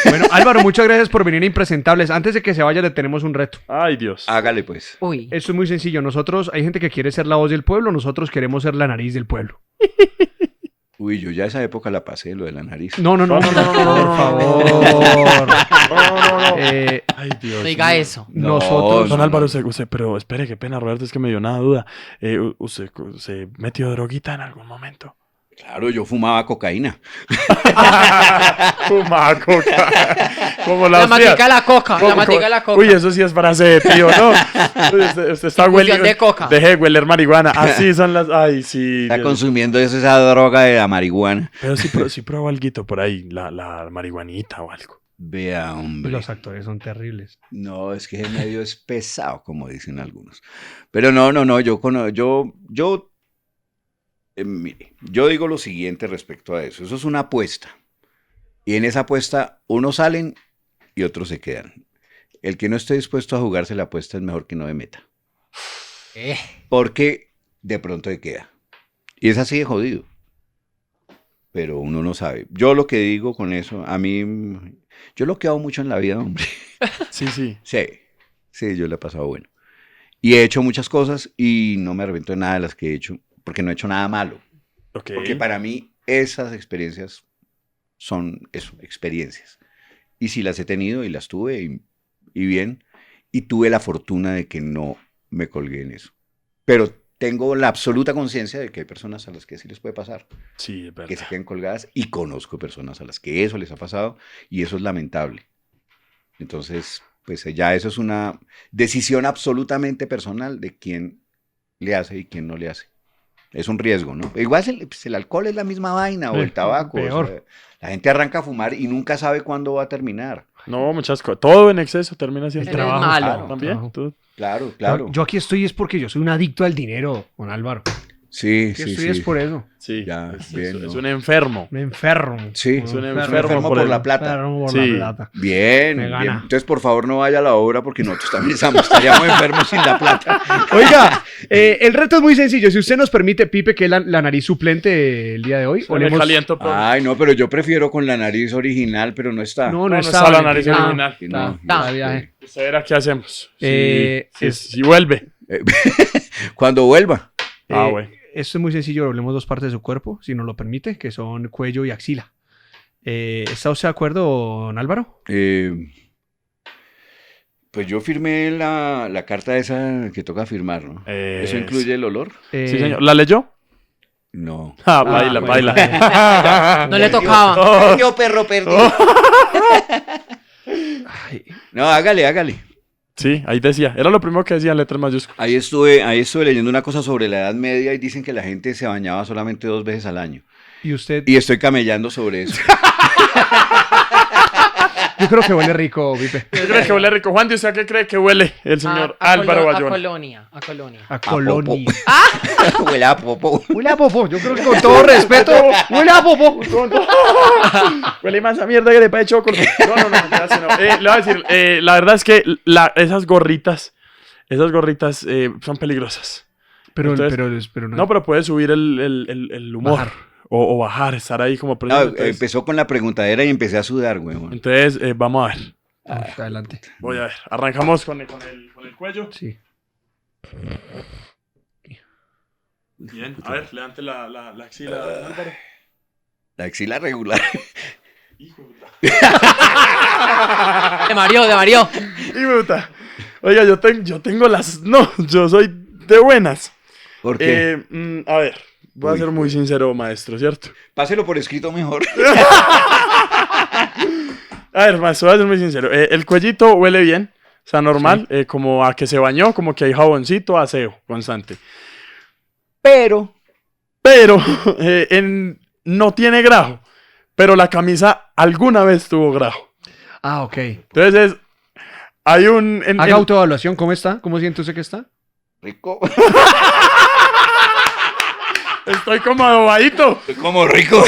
Bueno, Álvaro, muchas gracias por venir a Impresentables. Antes de que se vaya, le tenemos un reto. Ay, Dios. Hágale pues. Uy. Esto es muy sencillo. Nosotros, hay gente que quiere ser la voz del pueblo, nosotros queremos ser la nariz del pueblo. Uy, yo ya esa época la pasé, lo de la nariz. No, No, por no. favor. No. Ay, Dios. No diga eso. No, nosotros... Don Álvaro, pero espere, qué pena, Roberto, es que me dio una duda. ¿Usted se metió droguita en algún momento? Claro, yo fumaba cocaína. Fumaba coca. Como La las matica tías. de la coca. La matica de la coca. Uy, eso sí es frase de tío, ¿no? Uy, usted está Infusión hueliendo. de coca. Deje de hueler marihuana. Así son las. Ay, sí. Está Dios. consumiendo esa droga de la marihuana. Pero sí pruebo alguito por ahí, la marihuanita o algo. Vea, hombre. Los actores son terribles. No, es que el medio es pesado, como dicen algunos. Pero no, mire, yo digo lo siguiente respecto a eso. Eso es una apuesta. Y en esa apuesta, unos salen y otros se quedan. El que no esté dispuesto a jugarse la apuesta es mejor que no me meta. Porque de pronto se queda. Y es así de jodido. Pero uno no sabe. Yo lo que digo con eso, yo lo que hago mucho en la vida, hombre. Sí. Sí, yo le he pasado bueno. Y he hecho muchas cosas y no me arrepiento de nada de las que he hecho, porque no he hecho nada malo. Ok. Porque para mí esas experiencias son eso, experiencias. Y sí las he tenido y las tuve y bien. Y tuve la fortuna de que no me colgué en eso. Pero tengo la absoluta conciencia de que hay personas a las que sí les puede pasar, Sí, es verdad. que se quedan colgadas, y conozco personas a las que eso les ha pasado y eso es lamentable. Entonces, pues ya eso es una decisión absolutamente personal de quién le hace y quién no le hace. Es un riesgo, ¿no? Igual el alcohol es la misma vaina o el tabaco. Peor. O sea, la gente arranca a fumar y nunca sabe cuándo va a terminar. No, muchas cosas. Todo en exceso termina siendo El trabajo, malo. claro. ¿También? Trabajo. ¿Tú? Claro. Yo aquí estoy es porque yo soy un adicto al dinero, don Álvaro. Sí, Aquí sí, estoy sí. es por eso. Sí. Ya, es, bien, es ¿no? un enfermo. Me enfermo. Sí, Es un enfermo por la plata. Enfermo por Sí. la plata. Bien, Me bien. gana. Entonces, por favor, no vaya a la obra porque nosotros también estaríamos enfermos sin la plata. Oiga, el reto es muy sencillo. Si usted nos permite, Pipe, que es la nariz suplente el día de hoy. Se me caliento, pero- Ay, no, pero yo prefiero con la nariz original, pero no está. No no está está la nariz Valentina. original. Sí, No, está sí. viaje. Usted verá qué hacemos. Es- Si vuelve. Cuando vuelva. Bueno. Esto es muy sencillo. Hablemos dos partes de su cuerpo, si nos lo permite, que son cuello y axila. ¿Está usted de acuerdo, don Álvaro? Pues yo firmé la carta esa que toca firmar, ¿no? ¿Eso incluye el olor? Sí, señor. ¿La leyó? No. Baila, bueno. baila. No le tocaba. Perdió, perro, perdió. Ay, No, hágale. Sí, ahí decía. Era lo primero que decía en letras mayúsculas. Ahí estuve leyendo una cosa sobre la Edad Media y dicen que la gente se bañaba solamente 2 veces al año. y usted, Y estoy camellando sobre eso. Yo creo que huele rico, Pipe. Yo creo que huele rico. Juan, ¿y usted qué cree que huele el señor Álvaro A Bayona? Colonia, a Colonia. A Colonia. Huele a popo. Huele a popó. Yo creo que con todo respeto, huele a popó. Huele más a mierda que de de chocolate. No, ya sé, no. Le voy a decir, la verdad es que esas gorritas son peligrosas. Pero Entonces, no. No, pero puede subir el humor. Bajar. O bajar, estar ahí como No, preso. Entonces, empezó con la preguntadera y empecé a sudar, güey. entonces, vamos a ver. Adelante. Voy a ver. Arrancamos con el cuello. Sí. Bien. A ver, levante la axila, Álvaro. La axila regular. Hijo de puta. De Mario, de Mario. Hijo de puta. Oiga, yo tengo las... No, yo soy de buenas. ¿Por qué? A ver, voy a Uy, ser muy sincero, maestro, ¿cierto? Páselo por escrito mejor. A ver, maestro, voy a ser muy sincero. El cuellito huele bien, o sea, normal, como a que se bañó, como que hay jaboncito, aseo constante. Pero Pero no tiene grajo, pero la camisa alguna vez tuvo grajo. Ah, ok. Entonces, hay un... Haga autoevaluación. ¿Cómo está? ¿Cómo siente usted que está? rico. Estoy como adobadito, Como rico.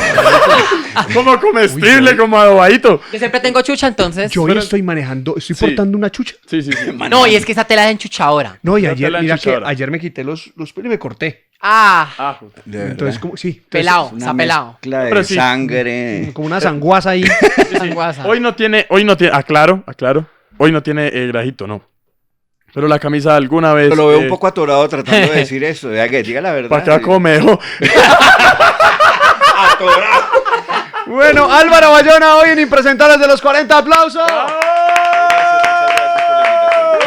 como comestible, Uy, como adobadito. Yo siempre tengo chucha, entonces. Yo hoy Pero- estoy manejando, estoy Sí. portando una chucha. Sí. No, y es que esa tela es enchuchadora. No, y Ya ayer, te la mira que enchuchadora. ayer me quité los pelos y me corté. Ah, Ah, puta. Entonces, como, sí. entonces, pelado, Una está pelado. mezcla de Pero sí. sangre. como una sanguaza ahí. Sanguaza. Hoy no tiene, aclaro, hoy no tiene grajito, no. Pero la camisa alguna vez... Yo lo veo un poco atorado tratando de decir eso. Que diga la verdad. Para acá como me dejó. Atorado. Bueno, Álvaro Bayona hoy en Impresentables de los 40. ¡Aplausos!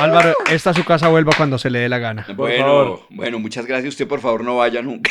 Álvaro, esta es su casa, vuelva cuando se le dé la gana. favor. Bueno, muchas gracias. Usted, por favor, no vaya nunca.